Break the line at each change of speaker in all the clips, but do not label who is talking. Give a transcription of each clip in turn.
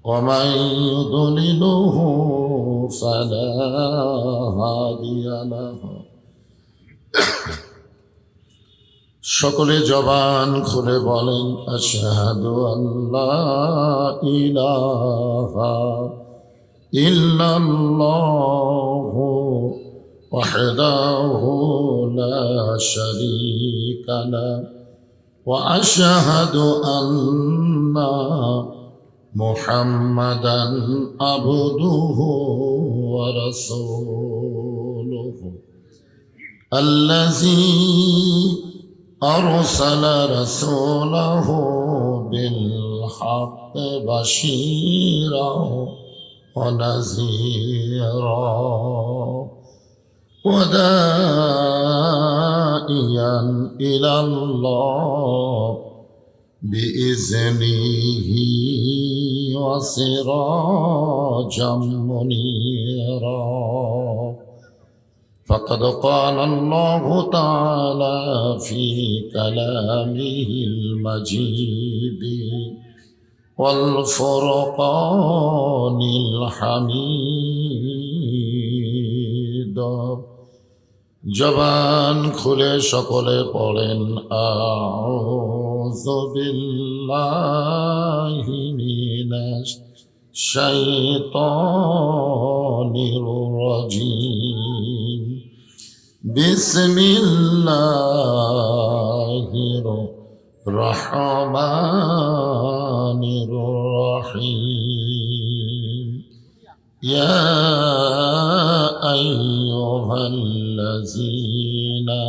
ومن يضلله فلا هادي له সকলে জবান খুলে বলেন আশহাদু আল্লা ইলাহা ইল্লাল্লাহু ওয়াহদাহু লা শারীকা লাহু ওয়া আশহাদু আন্না মুহাম্মাদান আবদুহু ওয়া রাসূলুহু আল্লাযী أرسل رسوله بالحق بشيرا ونذيرا وداعيا إلى الله بإذنه وسراجا منيرا فقد قال الله تعالى في كلامه المجيد والفرقان الحميد জবান খুলে সকলে পড়েন আউযু বিল্লাহি মিনাশ শাইতানির রাজীম বিসমিল্লাহির রহমানির রহিম ইয়া আইয়ুহাল্লাযীনা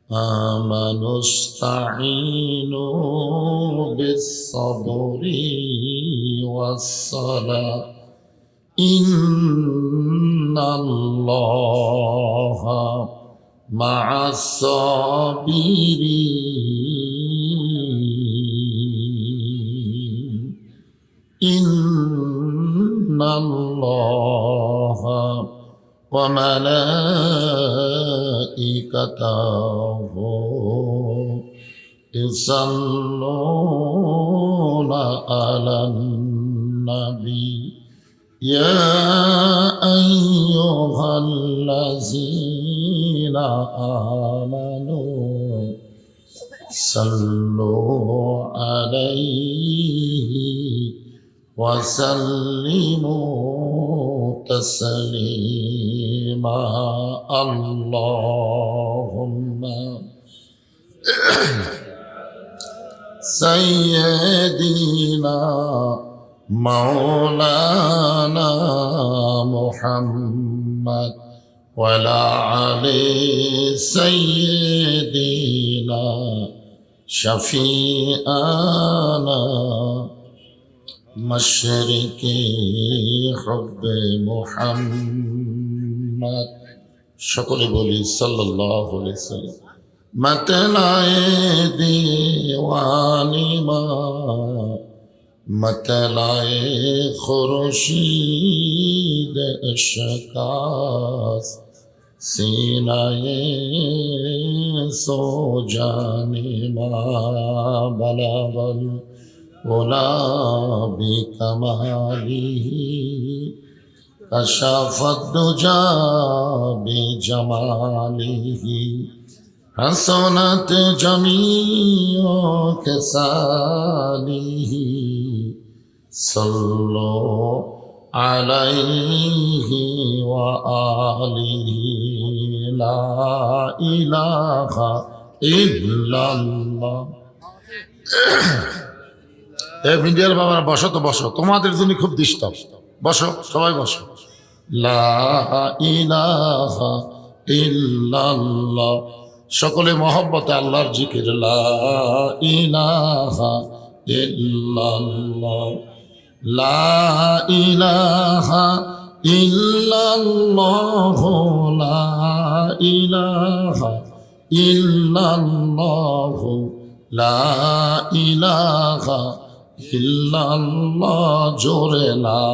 আমানু ইসতাঈনু বিস-সাবরি ওয়াস-সালাহ ইন্নাল্লাহা মা'আস-সাবিরিন ইন্নাল্লাহা ওয়া মালাইকাতাহু ইউসাল্লুনা আলান নাবী يا أيها الذين آمنوا صلوا عليه وسلموا تسليما اللهم سيدنا مولانا محمد وعلى علي سيدنا شفيعنا مشرقي حب محمد সকলে বলি সাল্লাল্লাহু আলাইহি ওয়াসাল্লাম मतलाए दीवानी मतलाए खुर्शीद इश्कास सीनाए सो जाने बलावल गुलाबी कमाली कशाफत दुजा बेजमालिही हसनत जमीओ के सालिही सल्लो अलैहि व आलिहि ला इलाहा इल्लाल्लाह। মিডিয়ার বাবারা বসো তো বসো, তোমাদের জন্য খুব ডিস্টার্ব। বসো সবাই বসো। লা ইলাহা ইল্লাল্লাহ, সকলে মহব্বতে আল্লাহর জিকির। লা ইলাহা ইল্লাল্লাহ, লা ইলাহা ইল্লাল্লাহ, লা ইলাহা ইল্লাল্লাহ, লা ইলাহা ইল্লাল্লাহ, জোরে লা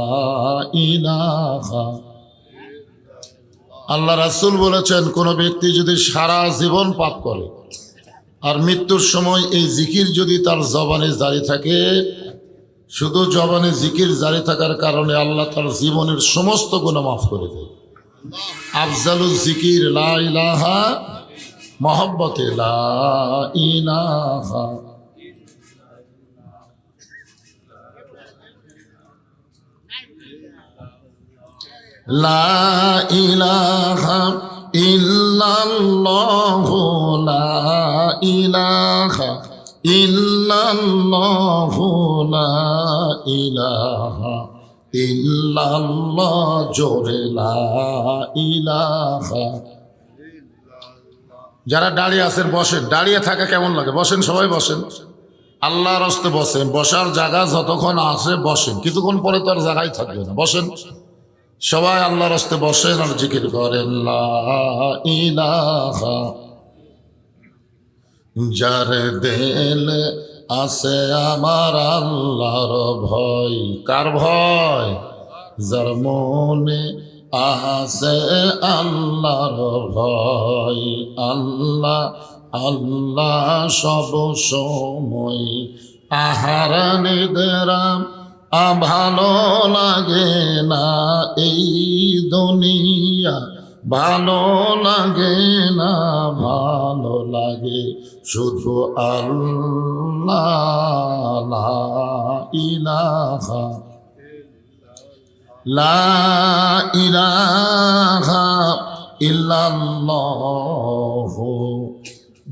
ইলাহা। আল্লাহ রাসূল বলেছেন, কোন ব্যক্তি যদি সারা জীবন পাপ করে আর মৃত্যুর সময় এই জিকির যদি তার জবানে জারি থাকে, শুধু জবানে জিকির জারি থাকার কারণে আল্লাহ তার জীবনের সমস্ত গুনাহ মাফ করে দেয়। আফজালুল জিকির লা ইলাহা, মহব্বতে লা ইলাহা। লা ইলাহা ইল্লাল্লাহু, লা ইলাহা ইল্লাল্লাহু, লা ইলাহা ইল্লাল্লাহ, জোরে লা ইলাহা। যারা দাঁড়িয়ে আছেন বসেন, দাঁড়িয়ে থাকা কেমন লাগে? বসেন, সবাই বসেন, আল্লাহর রাস্তে বসেন। বসার জায়গা যতক্ষণ আছে বসেন, কিছুক্ষণ পরে তো আর জায়গায় থাকবে না। বসেন সবাই, আল্লাহর রাস্তে বসেন আর জিকির করেন লা ইলাহা। যার দিলে আছে আমার আল্লাহর ভয়, কার ভয়? যার মনে আছে আল্লাহর ভয়। আল্লাহ আল্লাহ সব সময়, আহার নিদ্রাম ভালো লাগে না এই দুনিয়া, ভালো লাগে না, ভালো লাগে শুধু আল্লাহ। লা ইলাহা, লা ইলাহা ইল্লাল্লাহু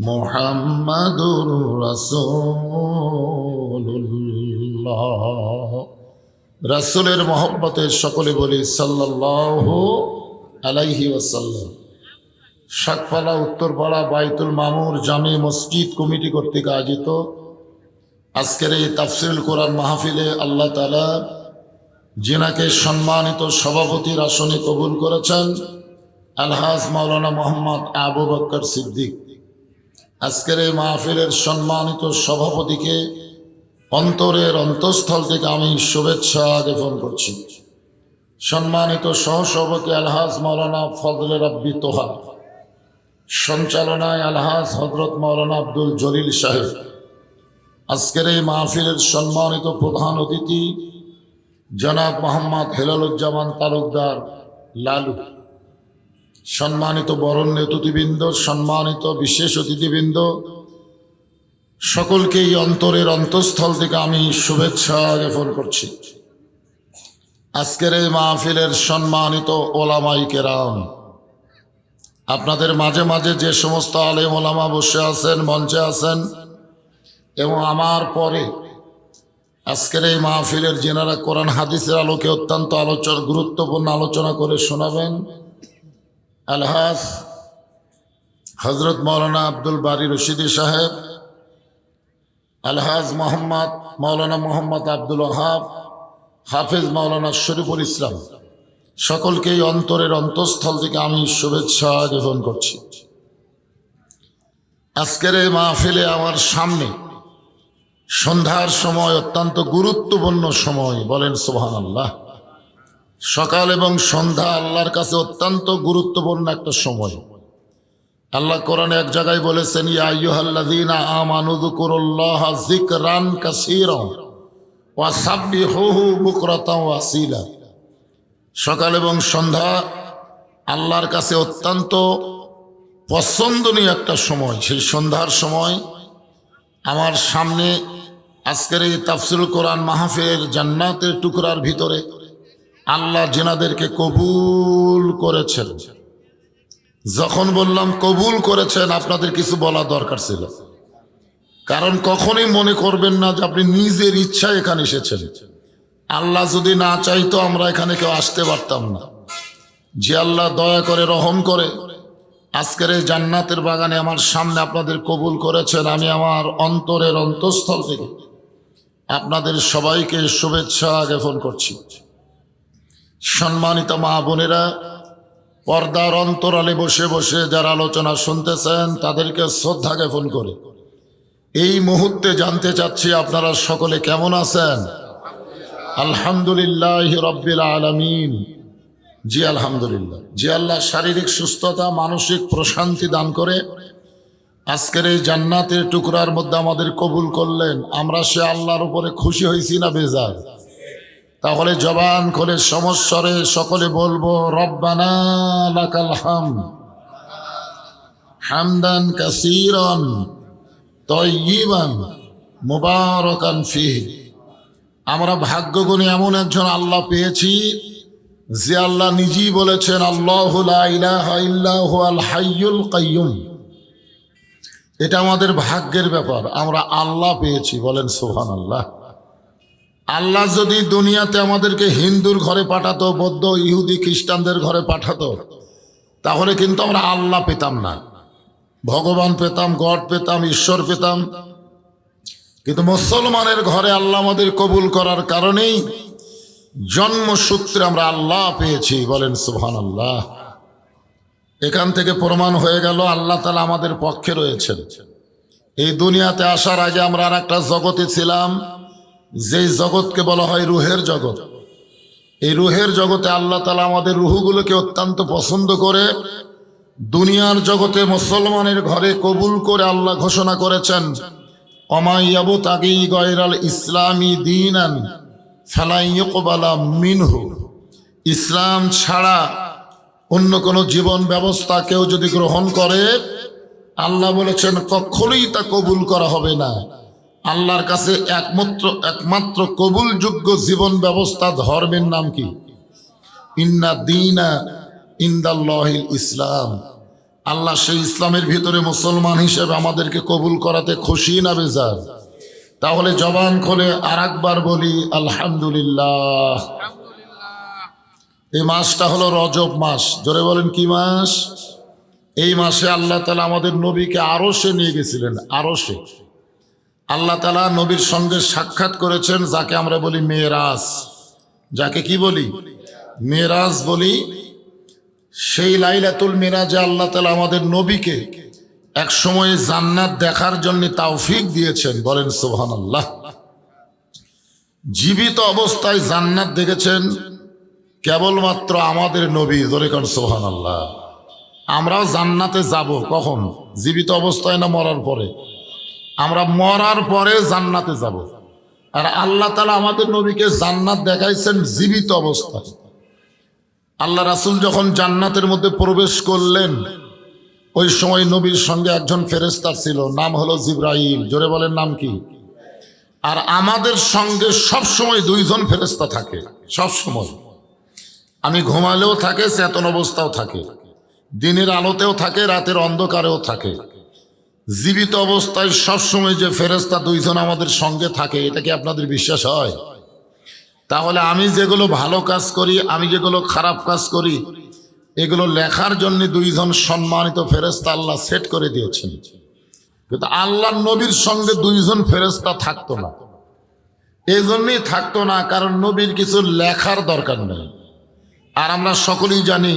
মুহাম্মাদুর রাসূলুল্লাহ। রাসূলের মহব্বতে সকলে বলি সাল্লাল্লাহু আলাইহি ওয়াসাল্লাম। শাকপালা উত্তরপাড়া বাইতুল মামুর জামে মসজিদ কমিটি কর্তৃক আয়োজিত আজকের এই তাফসীরুল কোরআন মাহফিলে আল্লাহ তাআলা যিনাকে সম্মানিত সভাপতির আসনে কবুল করেছেন, আলহাজ মাওলানা মোহাম্মদ আবু বকর সিদ্দিক, আজকের এই মাহফিলের সম্মানিত সভাপতিকে অন্তরের অন্তঃস্থল থেকে আমি শুভেচ্ছা জ্ঞাপন করছি। সম্মানিত সহসভাপতি আলহাজ মাওলানা ফজলে রাব্বি তোহা, সঞ্চালনায় আলহাজ হযরত মাওলানা আব্দুল জলিল সাহেব, আজকের এই মাহফিলের সম্মানিত প্রধান অতিথি জনাব মোহাম্মদ হেলালুজ্জামান তালুকদার লালু, সম্মানিত বরণ্য অতিথিবৃন্দ, সম্মানিত বিশেষ অতিথিবৃন্দ, সকলকেই অন্তরের অন্তঃস্থল থেকে আমি শুভেচ্ছা জ্ঞাপন করছি। আজকের এই মাহফিলের সম্মানিত ওলামায়ে কেরাম, আপনাদের মাঝে মাঝে যে সমস্ত আলেম ওলামা বসে আছেন, মঞ্চে আছেন, এবং আমার পরে আজকের এই মাহফিলের যেনারা কোরআন হাদিসের আলোকে অত্যন্ত গুরুত্বপূর্ণ আলোচনা করে শোনাবেন, আলহাজ হজরত মাওলানা আব্দুল বারী রশিদি সাহেব, আলহাজ মাওলানা মোহাম্মদ আব্দুল ওয়াহাব, হাফেজ মাওলানা শরীফুল ইসলাম, সকলকেই অন্তরের অন্তঃস্থল থেকে আমি শুভেচ্ছা জ্ঞাপন করছি। আজকের এই মাহফিলে আমার সামনে সন্ধ্যার সময়, অত্যন্ত গুরুত্বপূর্ণ সময়, বলেন সুবহানাল্লাহ। সকাল এবং সন্ধ্যা আল্লাহর কাছে অত্যন্ত গুরুত্বপূর্ণ একটা সময়। আল্লাহ কোরআনে এক জায়গায় বলেছেন, ইয়া আইয়ুহাল্লাযীনা আমানু যকুরুল্লাহা যিকরান কাসীরা ওয়া সাব্বিহুহু বুকরাতাও ওয়া আসীলা। সকাল এবং সন্ধ্যা আল্লাহর কাছে অত্যন্ত পছন্দনীয় একটা সময়। সেই সন্ধ্যার সময় আমার সামনে আজকের এই তাফসীরুল কোরআন মাহফিলের জান্নাতের টুকরার ভিতরে আল্লাহ যেনাদেরকে কবুল করেছেন, যখন বললাম কবুল করেছেন, আপনাদের কিছু বলা দরকার ছিল। কারণ কখনোই মনে করবেন না যে আপনি নিজের ইচ্ছায় এখানে এসেছেন। আল্লাহ যদি না চাইতো আমরা এখানে কেউ আসতে পারতাম না। যে আল্লাহ দয়া করে, রহম করে আজকের এই জান্নাতের বাগানে আমার সামনে আপনাদের কবুল করেছেন, আমি আমার অন্তরের অন্তঃস্থল থেকে আপনাদের সবাইকে শুভেচ্ছা জ্ঞাপন করছি। সম্মানিত মা বোনেরা, পর্দার অন্তরালে বসে বসে যারা আলোচনা শুনতেছেন তাদেরকে শ্রদ্ধা জ্ঞাপন করে এই মুহূর্তে জানতে চাচ্ছি আপনারা সকলে কেমন আছেন? আলহামদুলিল্লাহ রাব্বিল আলামিন। জি আলহামদুলিল্লাহ। যে আল্লাহ শারীরিক সুস্থতা, মানসিক প্রশান্তি দান করে, আজকের এই জান্নাতের টুকরার মধ্যে আমাদের কবুল করলেন, আমরা সে আল্লাহর উপরে খুশি হয়েছি না বেজার? তাহলে জবান খুলে সমস্বরে সকলে বলবো, রব্বানা লাকাল হামদ হামদান কাসীরান তাইয়িবান মুবারাকান ফীহি। আমরা ভাগ্যগুণী এমন একজন আল্লাহ পেয়েছি যে আল্লাহ নিজেই বলেছেন, আল্লাহু লা ইলাহা ইল্লা হুয়াল হাইয়ুল কাইয়ুম। এটা আমাদের ভাগ্যের ব্যাপার, আমরা আল্লাহ পেয়েছি, বলেন সুবহানাল্লাহ। আল্লাহ যদি দুনিয়াতে আমাদেরকে হিন্দুর ঘরে পাঠাতো, বৌদ্ধ ইহুদি খ্রিস্টানদের ঘরে পাঠাতো, তাহলে কিন্তু আমরা আল্লাহ পেতাম না, ভগবান পেতাম, গড পেতাম, ঈশ্বর পেতাম। কিন্তু মুসলমানের ঘরে আল্লাহ আমাদের কবুল করার কারণেই জন্মসূত্রে আমরা আল্লাহ পেয়েছি, বলেন সুবহানাল্লাহ। এখান থেকে প্রমাণ হয়ে গেল আল্লাহ তাআলা আমাদের পক্ষে রয়েছেন। এই দুনিয়াতে আসার আগে আমরা আর একটা জগতে ছিলাম, যেই জগৎকে বলা হয় রুহের জগৎ। এই রুহের জগতে আল্লাহ তাআলা আমাদের রুহগুলোকে অত্যন্ত পছন্দ করে দুনিয়ার জগতে মুসলমানের ঘরে কবুল করে আল্লাহ ঘোষণা করেছেন, ওমা ইয়াবতাগি গায়রাল ইসলামি দীনান ফালা ইউকবালা মিনহু। ইসলাম ছাড়া অন্য কোনো জীবন ব্যবস্থা কেউ যদি গ্রহণ করে, আল্লাহ বলেছেন কখনোই তা কবুল করা হবে না। আল্লাহর কাছে একমাত্র কবুলযোগ্য জীবন ব্যবস্থা ধর্মের নাম কি? ইন্না দীনা ইনদাল্লাহিল ইসলাম। আল্লাহ সেই ইসলামের ভিতরে মুসলমান হিসেবে আমাদেরকে কবুল করাতে খুশি না বেজার? তাহলে জবান খুলে আর একবার বলি আলহামদুলিল্লাহ। এই মাসটা হলো রজব মাস, জোরে বলেন কি মাস? এই মাসে আল্লাহ তাআলা আমাদের নবীকে আরশে নিয়ে গেছিলেন। আরশে আল্লাহ তাআলা নবীর সঙ্গে সাক্ষাৎ করেছেন, যাকে আমরা বলি মেরাজ। যাকে কি বলি? মেরাজ বলি। সেই লাইলাতুল মিরাজে আল্লাহ তাআলা আমাদের নবীকে এক সময় জান্নাত দেখার জন্য তৌফিক দিয়েছেন, বলেন সুবহানাল্লাহ। জীবিত অবস্থায় জান্নাত দেখেছেন কেবলমাত্র আমাদের নবী, জোরে কোন সুবহানাল্লাহ। আমরাও জান্নাতে যাব কখন? জীবিত অবস্থায় না মরার পরে? আমরা মরার পরে জান্নাতে যাব। আর আল্লাহ তাআলা আমাদের নবীকে জান্নাত দেখাইছেন জীবিত অবস্থায়। আল্লাহ রাসূল যখন জান্নাতের মধ্যে প্রবেশ করলেন, ওই সময় নবীর সঙ্গে একজন ফেরেশতা ছিল, নাম হলো জিবরাইল। জোরে বলেন নাম কি? আর আমাদের সঙ্গে সব সময় দুইজন ফেরেশতা থাকে, সব সময়। আমি ঘুমালেও থাকে, চেতন অবস্থাও থাকে, দিনের আলোতেও থাকে, রাতের অন্ধকারেও থাকে। জীবিত অবস্থায় সবসময় যে ফেরেশতা দুইজন আমাদের সঙ্গে থাকে, এটা কি আপনাদের বিশ্বাস হয়? তাহলে আমি যেগুলো ভালো কাজ করি, আমি যেগুলো খারাপ কাজ করি, এগুলো লেখার জন্য দুইজন সম্মানিত ফেরেশতা আল্লাহ সেট করে দিয়েছেন। কিন্তু আল্লাহর নবীর সঙ্গে দুইজন ফেরেশতা থাকতো না। এই জন্যই থাকতো না কারণ নবীর কিছু লেখার দরকার নেই। আর আমরা সকলেই জানি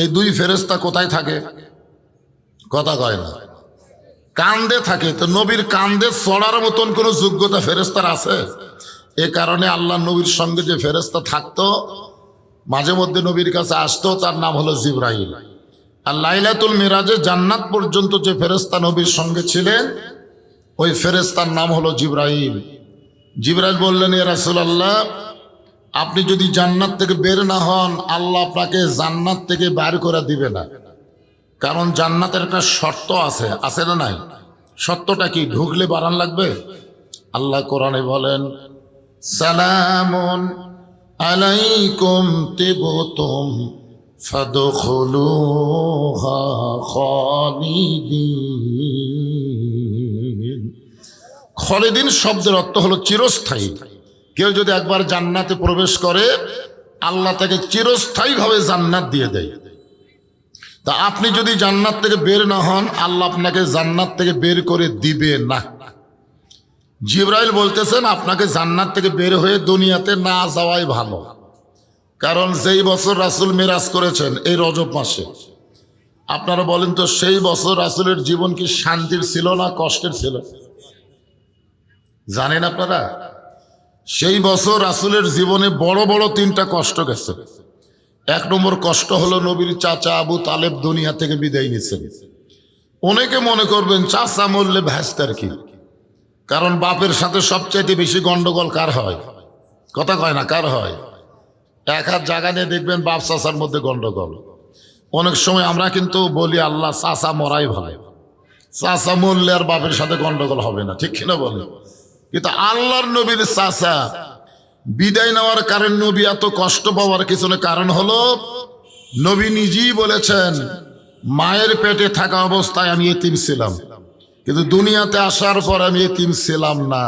এই দুই ফেরেশতা কোথায় থাকে? কথা কয় না, কান্দে থাকে। তো নবীর কান্দে চড়ার মতন কোনো যোগ্যতা ফেরেশতার আছে? এ কারণে আল্লাহ নবীর সঙ্গে যে ফেরেশতা থাকতো, মাঝে মধ্যে নবীর কাছে আসতো, তার নাম হলো জিবরাইল। আর লাইলাতুল মিরাজে জান্নাত পর্যন্ত যে ফেরেশতা নবীর সঙ্গে ছিলেন, ওই ফেরেশতার নাম হলো জিবরাইল। জিবরাইল বললেন, ইয়া রাসূলুল্লাহ, আপনি যদি জান্নাত থেকে বের না হন, আল্লাহ আপনাকে জান্নাত থেকে বের করে দিবে না। কারণ জান্নাতের একটা শর্ত আছে, আছে না নাই? শর্তটা কি? ঢুকলে বারান লাগবে? আল্লাহ কোরআনে বলেন, সালামুন আলাইকুম তিবতুম ফাদখুলুহা খালিদিন। খালিদিন শব্দের অর্থ হলো চিরস্থায়ী। কেউ যদি একবার জান্নাতে প্রবেশ করে, আল্লাহ তাকে চিরস্থায়ীভাবে জান্নাত দিয়ে দেয়। তা আপনি যদি জান্নাত থেকে বের না হন, আল্লাহ আপনাকে জান্নাত থেকে বের করে দিবে না। জিবরাইল বলতেছেন, আপনাকে জান্নাত থেকে বের হয়ে দুনিয়াতে না যাওয়াই ভালো। কারণ যেই বছর রাসূল মেরাজ করেছেন এই রজব মাসে, আপনারা বলেন তো সেই বছর রাসূলের জীবন কি শান্তির ছিল না কষ্টের ছিল? জানেন আপনারা? সেই বছর রাসূলের জীবনে বড় বড় তিনটা কষ্ট গেছে। এক নম্বর কষ্ট হলো নবীর চাচা আবু তালেব দুনিয়া থেকে বিদায় নিয়েছেন। অনেকে মনে করবেন চাচা মরলে ভ্যাস্তার কি, কারণ বাপের সাথে সবচাইতে বেশি গন্ডগোল কার হয়? কথা কয় না, কার হয়? এক হাত জায়গা নিয়ে দেখবেন বাপ চাচার মধ্যে গন্ডগোল। অনেক সময় আমরা কিন্তু বলি আল্লাহ চাচা মরাই ভালো, চাচা মরলে আর বাপের সাথে গন্ডগোল হবে না, ঠিক কিনা বলে? কিন্তু আল্লাহর নবীর চাচা বিদায় নেওয়ার কারণ, নবী এত কষ্ট পাওয়ার পিছনে কারণ হলো নবী নিজেই বলেছেন মায়ের পেটে থাকা অবস্থায় আমি এতিম ছিলাম, কিন্তু দুনিয়াতে আসার পর আমি এতিম ছিলাম না।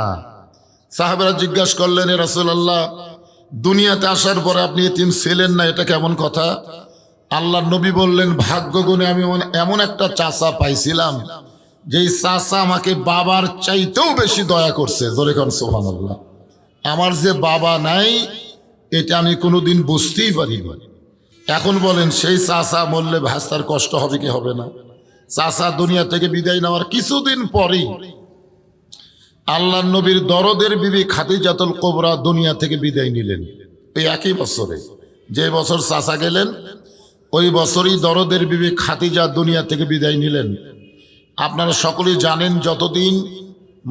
সাহাবেরা জিজ্ঞাসা করলেন, এ রাসূলুল্লাহ, দুনিয়াতে আসার পরে আপনি এতিম ছিলেন না, এটা কেমন কথা? আল্লাহর নবী বললেন, ভাগ্য গুণে আমি এমন একটা চাচা পাইছিলাম যেই চাচা আমাকে বাবার চাইতেও বেশি দয়া করছে। জোরে কোন সুবহানাল্লাহ। আমার যে বাবা নাই এটা আমি কোনোদিন বুঝতেই পারিনি। এখন বলেন সেই চাচা মরলে ভাস্তার কষ্ট হবে কি হবে না? চাচা দুনিয়া থেকে বিদায় নেওয়ার কিছুদিন পরেই আল্লাহর নবীর দরদের বিবি খাদিজাতুল কুবরা দুনিয়া থেকে বিদায় নিলেন। এই একই বছরে, যে বছর চাচা গেলেন ওই বছরই দরদের বিবি খাদিজা দুনিয়া থেকে বিদায় নিলেন। আপনারা সকলেই জানেন, যতদিন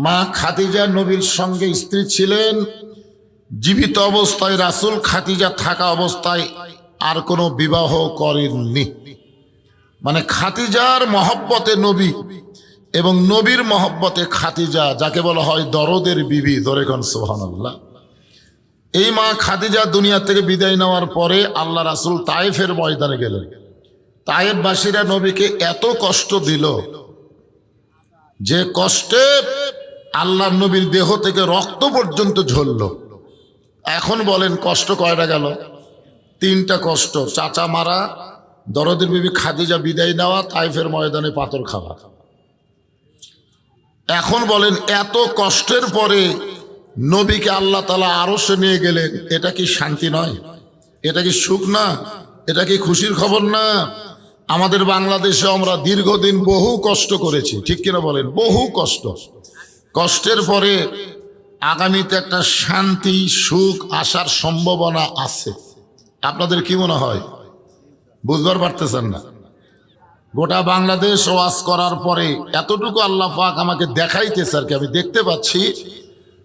মা খাদিজা নবীর সঙ্গে স্ত্রী ছিলেন, জীবিত অবস্থায় রাসূল খাদিজা থাকা অবস্থায় আর কোনো বিবাহ করেননি। মানে খাদিজার মহব্বতে নবী এবং নবীর মহব্বতে খাদিজা, যাকে বলা হয় দরদের বিবি। জোরে কোন সুবহানাল্লাহ। এই মা খাদিজা দুনিয়া থেকে বিদায় নেওয়ার পরে আল্লাহ রাসূল তায়েফের ময়দানে গেলেন। তায়েফবাসীরা নবীকে এত কষ্ট দিল যে কষ্টে আল্লাহ নবীর দেহ থেকে রক্ত পর্যন্ত ঝরল। এখন বলেন কষ্ট কয়টা গেল? তিনটা কষ্ট। চাচা মারা, দরদের বিবি খাদিজা বিদায় নেওয়া, তায়েফের ময়দানে পাথর খাওয়া। এখন বলেন এত কষ্টের পরে নবীকে আল্লাহ তাআলা আরশে নিয়ে গেলেন, এটা কি শান্তি নয়? এটা কি সুখ না? এটা কি খুশির খবর না? আমাদের বাংলাদেশে আমরা দীর্ঘদিন বহু কষ্ট করেছি, ঠিক কিনা বলেন? বহু কষ্ট। কষ্টের পরে আগামীতে একটা শান্তি সুখ আসার সম্ভাবনা আছে। আপনাদের কি মনে হয়? বুঝবার পারতেছেন না? গোটা বাংলাদেশ ওয়াজ করার পরে এতটুকু আল্লাহ পাক আমাকে দেখাইতেছে আর কি, আমি দেখতে পাচ্ছি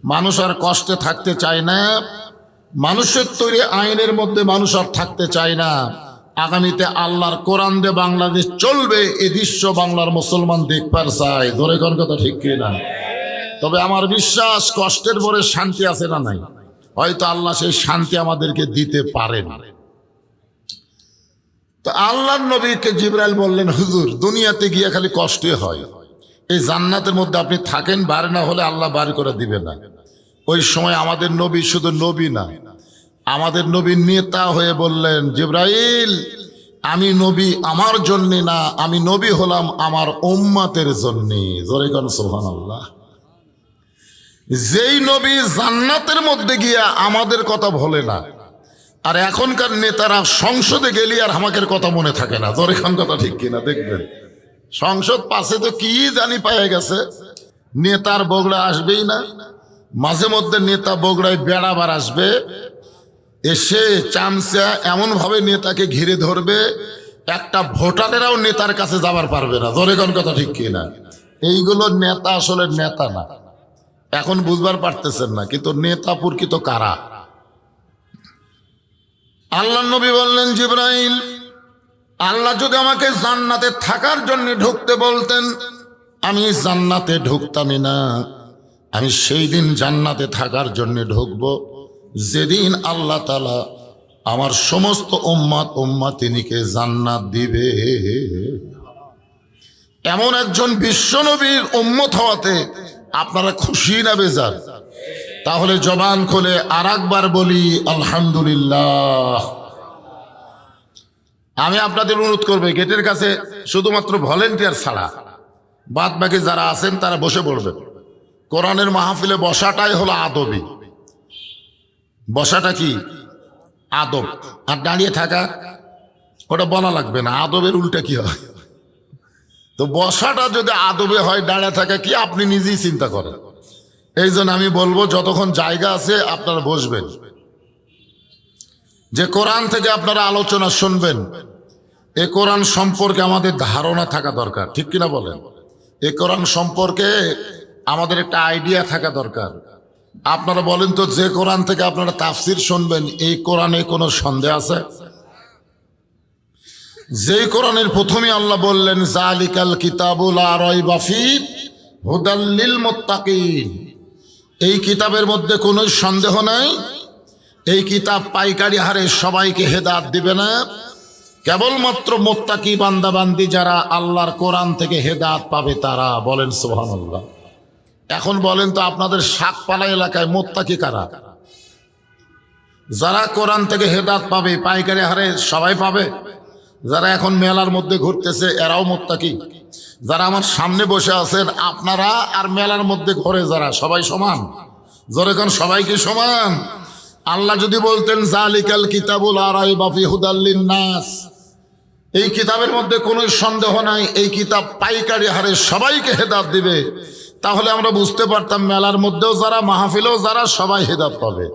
মানুষ আর কষ্টে থাকতে চায় না। মানুষের তৈরি আইনের মধ্যে মানুষ আর থাকতে চায় না। আগামীতে আল্লাহর কোরআন দিয়ে বাংলাদেশ চলবে, এ দৃশ্য বাংলার মুসলমান দেখবার চায়। ধরে কোন কথা ঠিক কিনা? তবে আমার বিশ্বাস কষ্টের পরে শান্তি আছে না নাই? হয়তো আল্লাহ সেই শান্তি আমাদেরকে দিতে পারেন। তো আল্লাহর নবীকে জিবরাইল বললেন, হুজুর দুনিয়াতে গিয়ে খালি কষ্টে হয়, এই জান্নাতের মধ্যে আপনি থাকেন, বার না হলে আল্লাহ বার করে দিবে না। ওই সময় আমাদের নবী শুধু নবী না, আমাদের নবী নেতা হয়ে বললেন, জিবরাইল আমি নবী আমার জন্যে না, আমি নবী হলাম আমার উম্মতের জন্যে। জোরে কোন সুবহানাল্লাহ। যেই নবী জান্নাতের মধ্যে গিয়া আমাদের কথা বলে না, আর এখনকার নেতারা সংসদে গেলে আর আমাদের কথা মনে থাকে না। জোরে কোন কথা ঠিক কিনা? দেখবেন সংসদ পাশে তো কি জানি পায়ে গেছে, নেতার বগড়া আসবেই না। মাঝে মধ্যে নেতা বগড়ায় বেড়াবার আসবে, এসে চামচা এমনভাবে নেতাকে ঘিরে ধরবে, একটা ভোটারেরাও নেতার কাছে যাবার পারবে না। জোরে কোন কথা ঠিক কিনা? এইগুলো নেতা আসলে নেতা না। এখন বুঝবার পারতেছেন না, কিন্তু নেতা প্রকৃত কারা? আল্লাহ নবী বললেন, জিবরাইল আল্লাহ যদি আমাকে জান্নাতে থাকার জন্য ঢুকতে বলতেন, আমি জান্নাতে ঢুকতামই না। আমি সেই দিন জান্নাতে থাকার জন্য ঢুকবো যেদিন আল্লাহ তাআলা আমার সমস্ত উম্মাতিনীকে জান্নাত দিবে। এমন একজন বিশ্বনবীর উম্মত হওয়াতে আপনারা খুশি না বেজার? তাহলে জবান খুলে আর একবার বলি আলহামদুলিল্লাহ। আমি আপনাদের অনুরোধ করবো, গেটের কাছে শুধুমাত্র ভলেন্টিয়ার ছাড়া বাদ বাকি যারা আছেন তারা বসে পড়বেন। কোরআনের মাহফিলে বসাটাই হলো আদবি। বসাটা কি? আদব। আর দাঁড়িয়ে থাকা ওটা বলা লাগবে না, আদবের উল্টা কি হয়? তো বসাটা যদি আদবে হয়, দাঁড়িয়ে থাকা কি আপনি নিজেই চিন্তা করেন। এই জন্য আমি বলবো যতক্ষণ জায়গা আছে আপনারা বসবেন, যে কোরআন থেকে আপনারা আলোচনা শুনবেন এ কোরআন সম্পর্কে আমাদের ধারণা থাকা দরকার, ঠিক কিনা বলেন? এ কোরআন সম্পর্কে আমাদের একটা আইডিয়া থাকা দরকার। আপনারা বলেন তো, যে কোরআন থেকে আপনারা তাফসির শুনবেন, এই কোরআনে কোনো সন্দেহ আছে? যেই কোরআনের প্রথমে আল্লাহ বললেন জালিকাল কিতাবুল লা রাইবা ফীহি হুদাল লিল মুত্তাকিন, এই কিতাবের মধ্যে কোনো সন্দেহ নাই, এই কিতাব পাইকারি হারে সবাইকে হেদায়েত দিবে না, কেবলমাত্র মুত্তাকি বান্দাবান্দি যারা আল্লাহর কোরআন থেকে হেদায়েত পাবে তারা। বলেন সুবহানাল্লাহ। এখন বলেন তো, আপনাদের শাকপালা এলাকায় মুত্তাকি কারা? যারা কোরআন থেকে হেদায়েত পাবে পাইকারি হারে সবাই পাবে। যারা এখন মেলার মধ্যে ঘুরতেছে এরাও মুত্তাকি। যারা আমার সামনে বসে আছেন আপনারা আর মেলার মধ্যে ঘরে যারা, সবাই সমান? জোরে কোন, সবাই কি সমান? আল্লাহ যদি বলতেন জালিকাল কিতাবুল লা রাইবা ফীহি হুদাল লিন-নাস, এই কিতাবের মধ্যে কোনো সন্দেহ নাই, এই কিতাব পাইকারি হারে সবাইকে হেদায়েত দিবে, তাহলে আমরা বুঝতে পারতাম মেলার মধ্যেও যারা, মাহফিলেও যারা, সবাই হেদায়েত পাবে।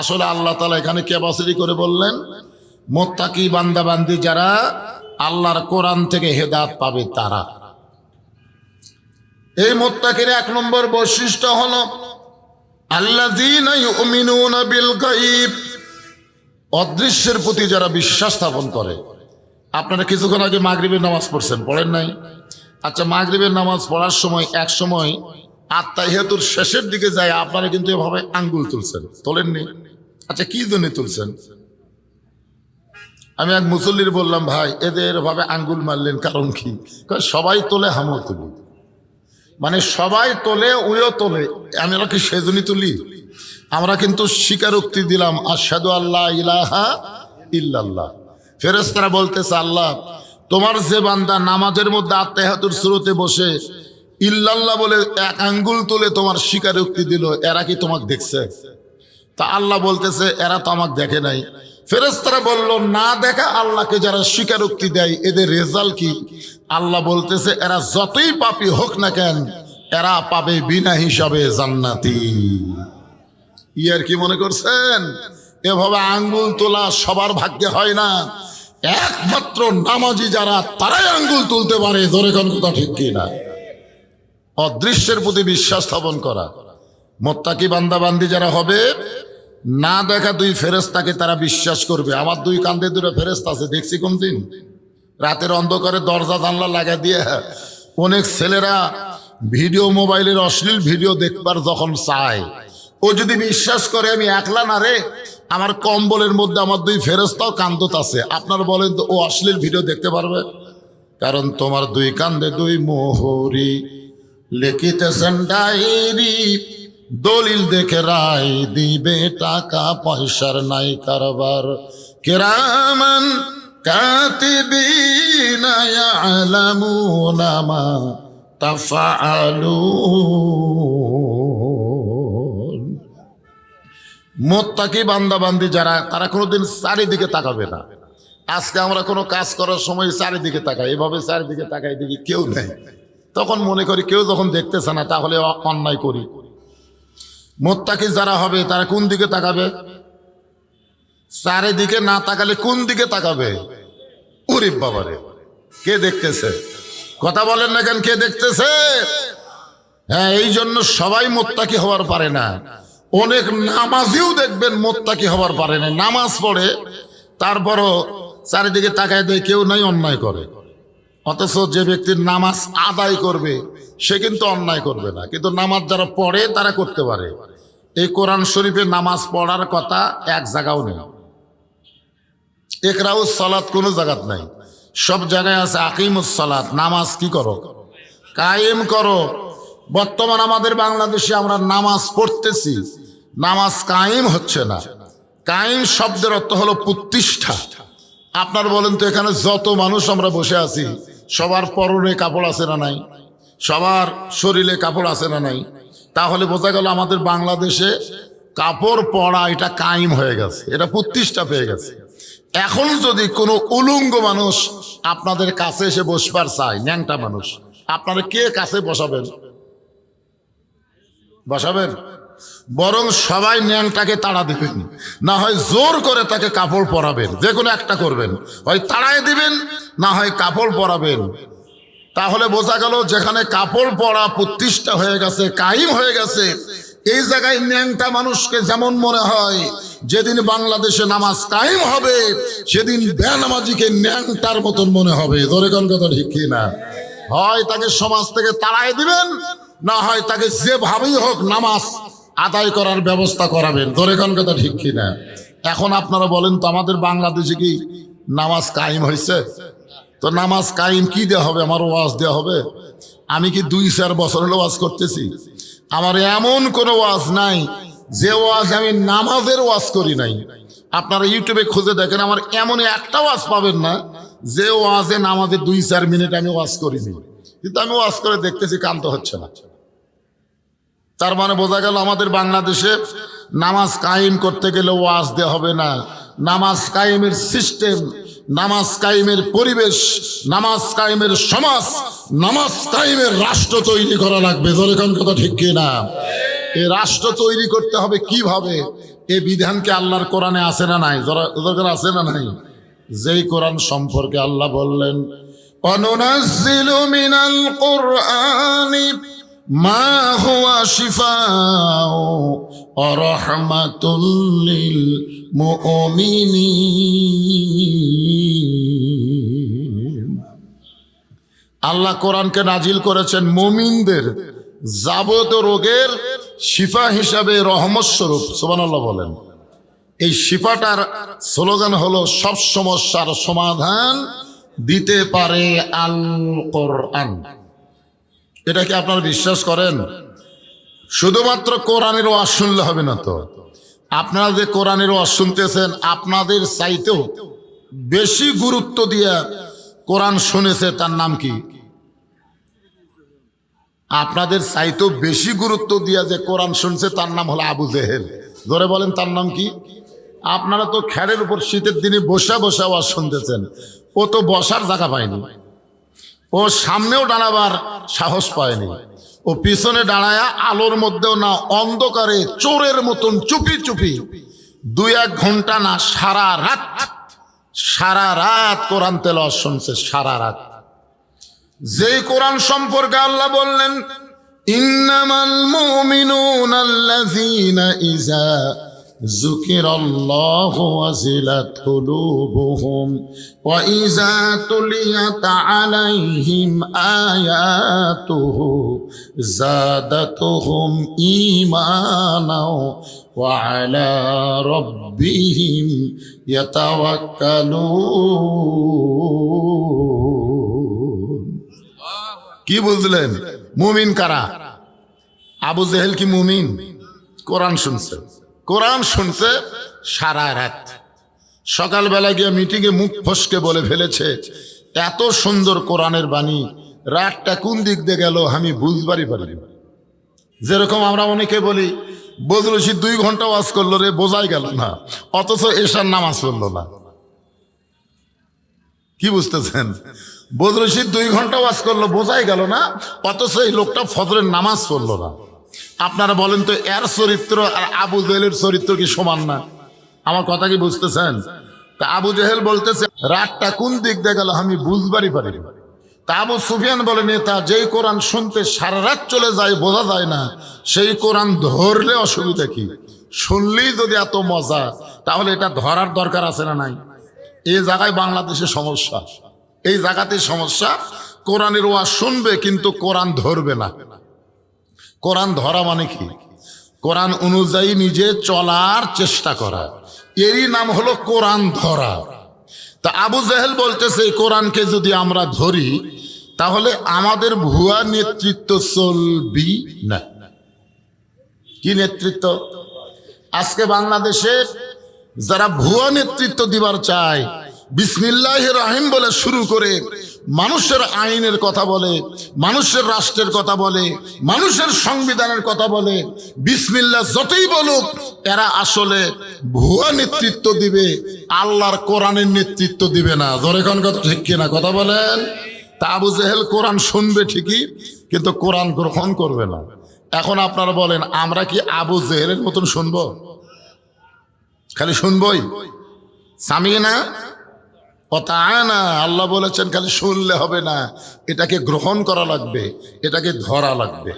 আসলে আল্লাহ তাআলা এখানে ক্যাপাসিটি করে বললেন মুত্তাকি বান্দাবান্দি যারা আল্লাহর কোরআন থেকে হেদায়েত পাবে তারা। এই মুত্তাকির এক নম্বর বৈশিষ্ট্য হলো আল্লাযীনা ইউমিনুনা বিল গায়ব, অদৃশ্যের প্রতি যারা বিশ্বাস স্থাপন করে। আপনারা কিছুক্ষণ আগে মাগরিবের নামাজ পড়ছেন, পড়েন নাই? আচ্ছা, মাগরিবের নামাজ পড়ার সময় এক সময় আত্তাহিয়াতুর শেষের দিকে যায়, আপনারা কিন্তু এভাবে আঙ্গুল তুলছেন, তোলেননি? আচ্ছা, কি জন্য তুলছেন? আমি এক মুসল্লির বললাম, ভাই এদের ভাবে আঙ্গুল মারলেন কারণ কি? সবাই তোলে, আমিও তুলি। মানে সবাই তোলে, ওইও তোলে, আমরা কি সেজন্যই তুলি? আমরা কিন্তু স্বীকারোক্তি দিলাম আশহাদু আল্লা ইলাহা ইল্লাল্লাহ। ফেরেশতারা বলতেছে, আল্লাহ তোমার যে বান্দা নামাজের মধ্যে আত্তাহিয়াতুর শুরুতে বসে ইল্লাল্লাহ বলে এক আঙ্গুল তুলে তোমার স্বীকারোক্তি দিল, এরা কি তোমাকে দেখছে? তা আল্লাহ বলতেছে এরা তো আমাকে দেখে নাই। ফেরেশতারা বলল, না দেখা আল্লাহকে যারা স্বীকারোক্তি দেয় এদের রেজাল্ট কি? আল্লাহ বলতেছে এরা যতই পাপী হোক না কেন এরা পাবে বিনা হিসাবে জান্নাতি। ইয়ার কি মনে করছেন? এভাবে আঙ্গুল তোলা সবার ভাগ্যে হয় না, একমাত্র নামাজি যারা তারাই আঙ্গুল তুলতে পারে। ধরে কোন কথা ঠিক কি না? অদৃশ্যের প্রতি বিশ্বাস স্থাপন করা। মুত্তাকি বান্দাবান্দি যারা হবে, না দেখা দুই ফেরেশতাকে তারা বিশ্বাস করবে। আমার দুই কাঁধে দুটো ফেরেশতা আছে, দেখছি কোন দিন রাতের অন্ধকারে দরজা জানলা লাগা দিয়ে অনেক ছেলেরা ভিডিও, মোবাইলের অশ্লীল ভিডিও দেখবার যখন চায়, ও যদি বিশ্বাস করে আমি একলা না রে, আমার কম্বলের মধ্যে আমার দুই ফেরেশতাও কান্দত আছে, আপনার বলেন তো ও অশ্লীল ভিডিও দেখতে পারবে? কারণ তোমার দুই কান্দে দুই মোহরি, লিখিতেছেন ডায়েরি, দলিল দেখে রায় দিবে, টাকা পয়সার নাই কারবার, কিরামান কাতিবিনা ইয়ালামুনা মা তাফআলুন। মুত্তাকি বান্দাবান্দি যারা, তারা কোনোদিন চারিদিকে তাকাবে না। আজকে আমরা কোনো কাজ করার সময় চারিদিকে তাকাই, এভাবে চারিদিকে তাকাই, দেখি কেউ নেই, তখন মনে করি কেউ যখন দেখতেছে না তাহলে অন্যায় করি। মুত্তাকি যারা হবে তারা কোন দিকে তাকাবে? চারিদিকে না তাকালে কোন দিকে তাকাবে? ওরে বাবারে, কে দেখতেছে? কথা বলেন না কেন, কে দেখতেছে? হ্যাঁ, এই জন্য সবাই মুত্তাকি হওয়ার পারে না। অনেক নামাজিও দেখবেন মুত্তাকি হওয়ার পারে না, নামাজ পড়ে তারপরও চারিদিকে তাকায় দেয় কেউ নাই, অন্যায় করে। অথচ যে ব্যক্তির নামাজ আদায় করবে সে কিন্তু অন্যায় করবে না, কিন্তু নামাজ যারা পড়ে তারা করতে পারে। এই কোরআন শরীফে নামাজ পড়ার কথা এক জায়গাও নেই, ইকরাউস সালাত কোনো জায়গাত নাই, সব জায়গায় আছে আকিমুস সালাত, নামাজ কি করো? কায়েম করো। বর্তমান আমাদের বাংলাদেশে আমরা নামাজ পড়তেছি, নামাজ কায়েম হচ্ছে না। কায়েম শব্দের অর্থ হলো প্রতিষ্ঠা। আপনার বলেন তো, এখানে যত মানুষ আমরা বসে আছি সবার পরনে কাপড় আছে না নাই? সবার শরীরে কাপড় আছে না নাই? তাহলে বোঝা গেল আমাদের বাংলাদেশে কাপড় পরা এটা কায়েম হয়ে গেছে, এটা প্রতিষ্ঠা পেয়ে গেছে। এখন যদি কোনো উলঙ্গ মানুষ আপনাদের কাছে এসে বসবার চায়, ন্যাংটা মানুষ, আপনারা কে কাছে বসাবেন? বসাবেন? বরং সবাই ন্যাংটাকে তাড়া দিবেন, না হয় জোর করে তাকে কাপড় পরাবেন, যে কোনো একটা করবেন, হয় তাড়ায় দিবেন না হয় কাপড় পরাবেন। তাহলে বোঝা গেল যেখানে কাপড় পরা প্রতিষ্ঠা হয়ে গেছে, কায়েম হয়ে গেছে, এই জায়গায় ন্যাংটা মানুষকে যেমন মনে হয়, যেদিন বাংলাদেশে নামাজ কায়েম হবে সেদিন বেনামাজিকে ন্যাংটার মতন মনে হবে। জোরে কোন কথা ঠিক কি না? হয় তাকে সমাজ থেকে তাড়ায় দিবেন, না হয় তাকে যেভাবেই হোক নামাজ আদায় করার ব্যবস্থা করাবেন। জোরে কোন কথা ঠিক কি না? এখন আপনারা বলেন তো, আমাদের বাংলাদেশে কি নামাজ কায়েম হয়েছে? তো নামাজ কায়েম কি দেওয়া হবে? আমার ওয়াজ দেওয়া হবে? আমি কি 2-4 বছর হলো ওয়াজ করতেছি? আমার এমন কোনো ওয়াজ নাই যে ওয়াজ আমি নামাজের ওয়াজ করি নাই। আপনারা ইউটিউবে খুঁজে দেখেন, আমার এমন একটা ওয়াজ পাবেন না যে ওয়াজে নামাজের 2-4 মিনিট আমি ওয়াজ করিনি। কিন্তু আমি ওয়াজ করে দেখতেছি, কাম তো হচ্ছে না। তার মানে বোঝা গেল আমাদের বাংলাদেশে নামাজ কায়েম করতে গেলে ওয়াজ দেওয়া হবে না। নামাজ কায়েমের সিস্টেম, নামাজ কায়েমের পরিবেশ, নামাজ কায়েমের সমাজ, নামাজ কায়েমের রাষ্ট্র তৈরি করা লাগবে। জোরে কোন কথা ঠিক কি না? এই রাষ্ট্র তৈরি করতে হবে কিভাবে? এই বিধানকে আল্লাহর কোরআনে আছে না নাই? জোরে আছে না নাই? যেই কোরআন সম্পর্কে আল্লাহ বললেন, অনুনাজ্জিলু মিনাল কুরআনি মা হুয়া শিফাউ ওয়া রাহমাতুল লিল মুমিনিন। আল্লাহ কোরআনকে নাজিল করেছেন মুমিনদের যাবতীয় রোগের শিফা হিসাবে, রহমত স্বরূপ। সুবহানাল্লাহ বলেন। এই শিফাটার স্লোগান হলো, সব সমস্যার সমাধান দিতে পারে আল কোরআন। এটা কি আপনারা বিশ্বাস করেন? শুধুমাত্র কোরআনের ওয়াজ শুনলে হবে না তো। আপনারা যে কোরআনের ওয়াজ শুনতেছেন, আপনাদের চাইতেও বেশি গুরুত্ব দিয়ে কোরআন শুনেছে, তার নাম কি? আপনাদের চাইতেও বেশি গুরুত্ব দিয়ে যে কোরআন শুনছে তার নাম হলো আবু জেহেল। ধরে বলেন, তার নাম কি? আপনারা তো খেরের উপর শীতের দিনে বসা বসা ওয়াজ শুনতেছেন, ও তো বসার জায়গা পায়নি, ও সামনেও দাঁড়াবার সাহস পায়নি, ও পিছনে দাঁড়ায়া আলোর মধ্যেও না, অন্ধকারে চোরের মতন চুপি চুপি 2-1 ঘন্টা না, সারা রাত কোরআন তেলাওয়াত শুনছে, সারা রাত। যেই কোরআন সম্পর্কে আল্লাহ বললেন, ইন্নামাল মুমিনুনা আল্লাযীনা ইযা যুকিরাল্লাহু ওয়াজিলাত কুলুবুহুম ওয়া ইযা তুলিয়াত আলাইহিম আয়াতুহু যাদাতুহুম ঈমানাও ওয়া আলা রাব্বিহিম ইয়াতাওয়াক্কালুন। কি বুঝলেন? মুমিন কারা? আবু জেহেল কি মুমিন? কোরআন শুনছে, কোরআন শুনছে সারা রাত। সকালবেলা গিয়ে মিটিংয়ে মুখ ফসকে বলে ফেলেছে, এত সুন্দর কোরআনের বাণী, রাতটা কোন দিক দিয়ে গেল আমি বুঝবারই পারি। যেরকম আমরা অনেকে বলি, বদরুল রশিদ 2 ঘন্টা ওয়াজ করলো রে, বোঝাই গেল না, অথচ এশার নামাজ পড়লো না। কি বুঝতেছেন? বদরুল রশিদ 2 ঘন্টা ওয়াজ করলো, বোঝাই গেল না, অথচ এই লোকটা ফজরের নামাজ পড়লো না। আপনারা বলেন তো, এর চরিত্র আর আবু জেহেলের চরিত্র কি সমান না? আমার কথা কি বুঝতেছেন? তা আবু জেহেল বলতেছে, রাতটা কোন দিক দিয়ে গেল আমি বুঝবারই পারি। তা আবু সুফিয়ান বলে, নেতা, যেই কোরআন শুনতে সারা রাত চলে যায়, বোঝা যায় না, সেই কোরআন ধরলে অসুবিধা কি? শুনলেই যদি এত মজা, তাহলে এটা ধরার দরকার আছে না নাই? এই জায়গায় বাংলাদেশে সমস্যা, এই জায়গাতে সমস্যা। কোরআনের ওয়াজ শুনবে কিন্তু কোরআন ধরবে না। কোরআন ধরা মানে কি? কোরআন অনুযায়ী নিজে চলার চেষ্টা করা, এরই নাম হলো কোরআন ধরা। তা আবু জেহেল বলতেছে, কোরআনকে যদি আমরা ধরি তাহলে আমাদের ভুয়া নেতৃত্ব চলবি না। কি নেতৃত্ব? আজকে বাংলাদেশে যারা ভুয়া নেতৃত্ব দিবার চায়, বিসমিল্লাহির রহিম বলে শুরু করে মানুষের আইনের কথা বলে, মানুষের রাষ্ট্রের কথা বলে, মানুষের সংবিধানের কথা বলে, বিসমিল্লাহ যতই বলুক, এরা আসলে ভুয়া নেতৃত্ব দিবে, আল্লাহর কোরআনের নেতৃত্ব দিবে না। জোরে কোন কথা ঠিক কিনা? কথা বলেন। তা আবু জেহেল কোরআন শুনবে ঠিকই, কিন্তু কোরআন গ্রহণ করবে না। এখন আপনারা বলেন আমরা কি আবু জেহেলের মতন শুনবো? খালি শুনবই? সামিনা ওয়াতাআনা, আল্লাহ বলেছেন খালি শুনলে হবে না, এটাকে গ্রহণ করা লাগবে, এটাকে ধরা লাগবে।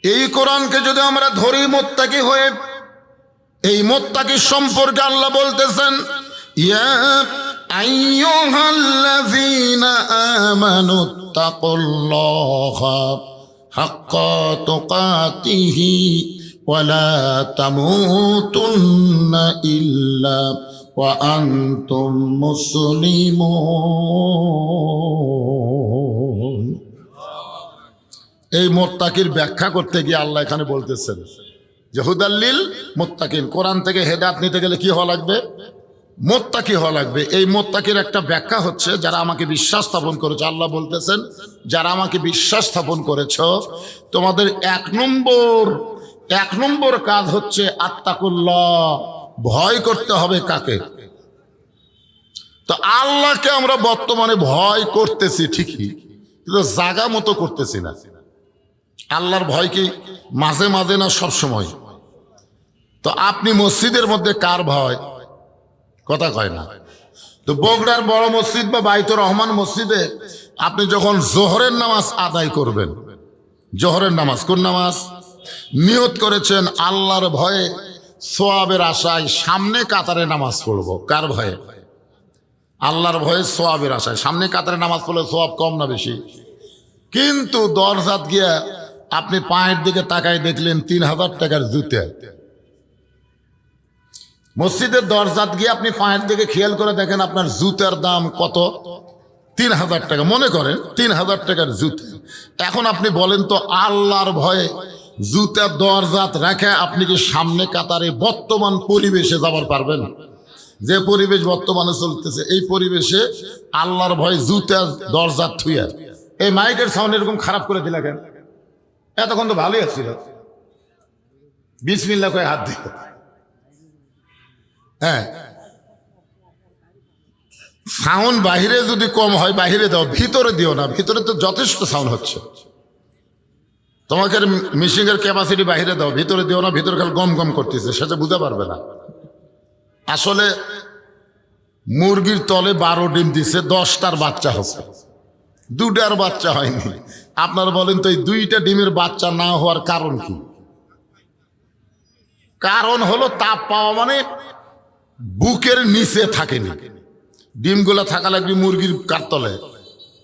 এই কোরআনকে যদি আমরা ধরি মুত্তাকি হয়ে, এই মুত্তাকি সম্পর্কে আল্লাহ বলতেছেন ইয়া আইয়ুহাল্লাযীনা আমানুত্তাকুল্লাহা হাক্কা তুকাতিহি ওয়া লা তামুতুন্না ইল্লা ওয়া আনতুম মুসলিমুন। এই মুত্তাকির ব্যাখ্যা করতে গিয়ে আল্লাহ এখানে বলতেছেন যে হুদাল্লিল মুত্তাকিন, কোরআন থেকে হেদায়েত নিতে গেলে কি হওয়া লাগবে? মুত্তাকি হওয়া লাগবে। এই মুত্তাকির একটা ব্যাখ্যা হচ্ছে যারা আমাকে বিশ্বাস স্থাপন করেছে। আল্লাহ বলতেছেন যারা আমাকে বিশ্বাস স্থাপন করেছ তোমাদের এক নম্বর কাজ হচ্ছে আত্তাকুল্লাহ, ভয় করতে হবে। কাকে? তো আল্লাহকে আমরা বর্তমানে ভয় করতেছি ঠিকই, কিন্তু জাগা মতো করতেছি না। আল্লাহর ভয় কি মাঝে মাঝে না সব সময়? তো আপনি মসজিদের মধ্যে কার ভয়? কথা কয় না। তো বগুড়ার বড় মসজিদ বা বাইতুর রহমান মসজিদে আপনি যখন জোহরের নামাজ আদায় করবেন, জোহরের নামাজ, কোন নামাজ? নিয়ত করেছেন আল্লাহর ভয়ে সোয়াবের আশায় সামনে কাতারে নামাজ পড়বো। কার ভয়ে? আল্লাহর ভয়ে সোয়াবের আশায় সামনে কাতারে নামাজ পড়লে সোয়াব কম না বেশি? কিন্তু দরজাত গিয়া আপনি পায়ের দিকে তাকায় দেখলেন ৩,০০০ টাকার জুতা। মসজিদের দরজাত গিয়ে আপনি পায়ের দিকে খেয়াল করে দেখেন আপনার জুতার দাম কত? ৩,০০০ টাকা। মনে করেন ৩,০০০ টাকার জুতা। এখন আপনি বলেন তো আল্লাহর ভয়ে জুতার দরজাত রেখে আপনি কি সামনে কাতারে বর্তমান পরিবেশে যাবার পারবেন? যে পরিবেশ বর্তমানে চলতেছে এই পরিবেশে আল্লাহর ভয়ে জুতার দরজাত থুইয়া এই মাইকের সাউন্ড এরকম খারাপ করে দিলা কেন? এতক্ষণ তো ভালোই আসছিল, বিসমিল্লাহ কয়ে হাত দিল। হ্যাঁ, সাউন্ড বাহিরে যদি কম হয় বাহিরে দাও, ভিতরে দিও না। ভিতরে তো যথেষ্ট সাউন্ড হচ্ছে। তোমাকে মিশিংয়ের ক্যাপাসিটি বাহিরে দাও, ভিতরে দিও না। ভিতরে খালি গম গম করতেছে, সেটা বুঝতে পারবে না। আসলে মুরগির তলে 12 ডিম দিছে, 10টার বাচ্চা হচ্ছে, 2টার বাচ্চা হয়নি। আপনারা বলেন তো এই 2টা ডিমের বাচ্চা না হওয়ার কারণ কি? কারণ হলো তাপ পাওয়া মানে বুকের নিচে থাকেনি। ডিমগুলা থাকা লাগবে মুরগির কারতলে,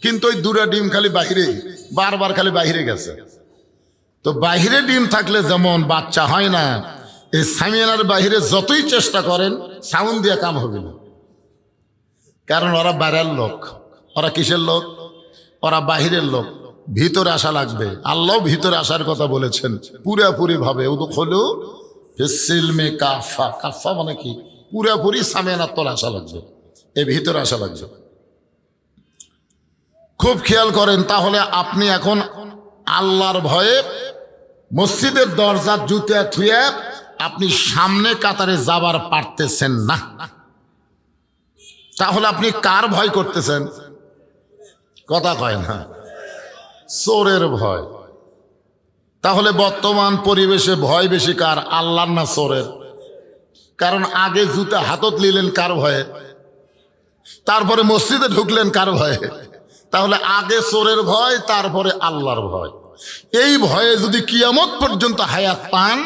কিন্তু ওই 2টা ডিম খালি বাহিরে, বারবার খালি বাহিরে গেছে। তো বাহিরে ডিম থাকলে যেমন বাচ্চা হয় না, এই সামিয়ানার বাহিরে যতই চেষ্টা করেন সাউন্ড দিয়ে কাম হবে না। কারণ ওরা বাইরের লোক। ওরা কিসের লোক? ওরা বাহিরের লোক। ভিতরে আসা লাগবে। আল্লাহ ভিতরে আসার কথা বলেছেন পুরাপুরি ভাবে। উদখুলু ফিস-সিলমি কাফা। কাফা মানে কি? পুরাপুরি সামিয়ানার তলে আসা লাগবে, এই ভিতরে আসা লাগবে। খুব খেয়াল করেন। তাহলে আপনি এখন আল্লাহর ভয়ে মসজিদের দরজা জুতা থুয়ে আপনি সামনে কাতারে যাবার পারতেছেন না, তাহলে আপনি কার ভয় করতেছেন? কথা কয় না, চোরের ভয়। তাহলে বর্তমান পরিবেশে ভয় বেশি কার? আল্লাহর না চোরের? কারণ আগে জুতা হাতত নিলেন কার ভয়ে? তারপরে মসজিদে ঢুকলেন কার ভয়ে? তাহলে আগে চোরের ভয়, তারপরে আল্লাহর ভয়। এই ভয়ে যদি কিয়ামত পর্যন্ত হায়াত পান,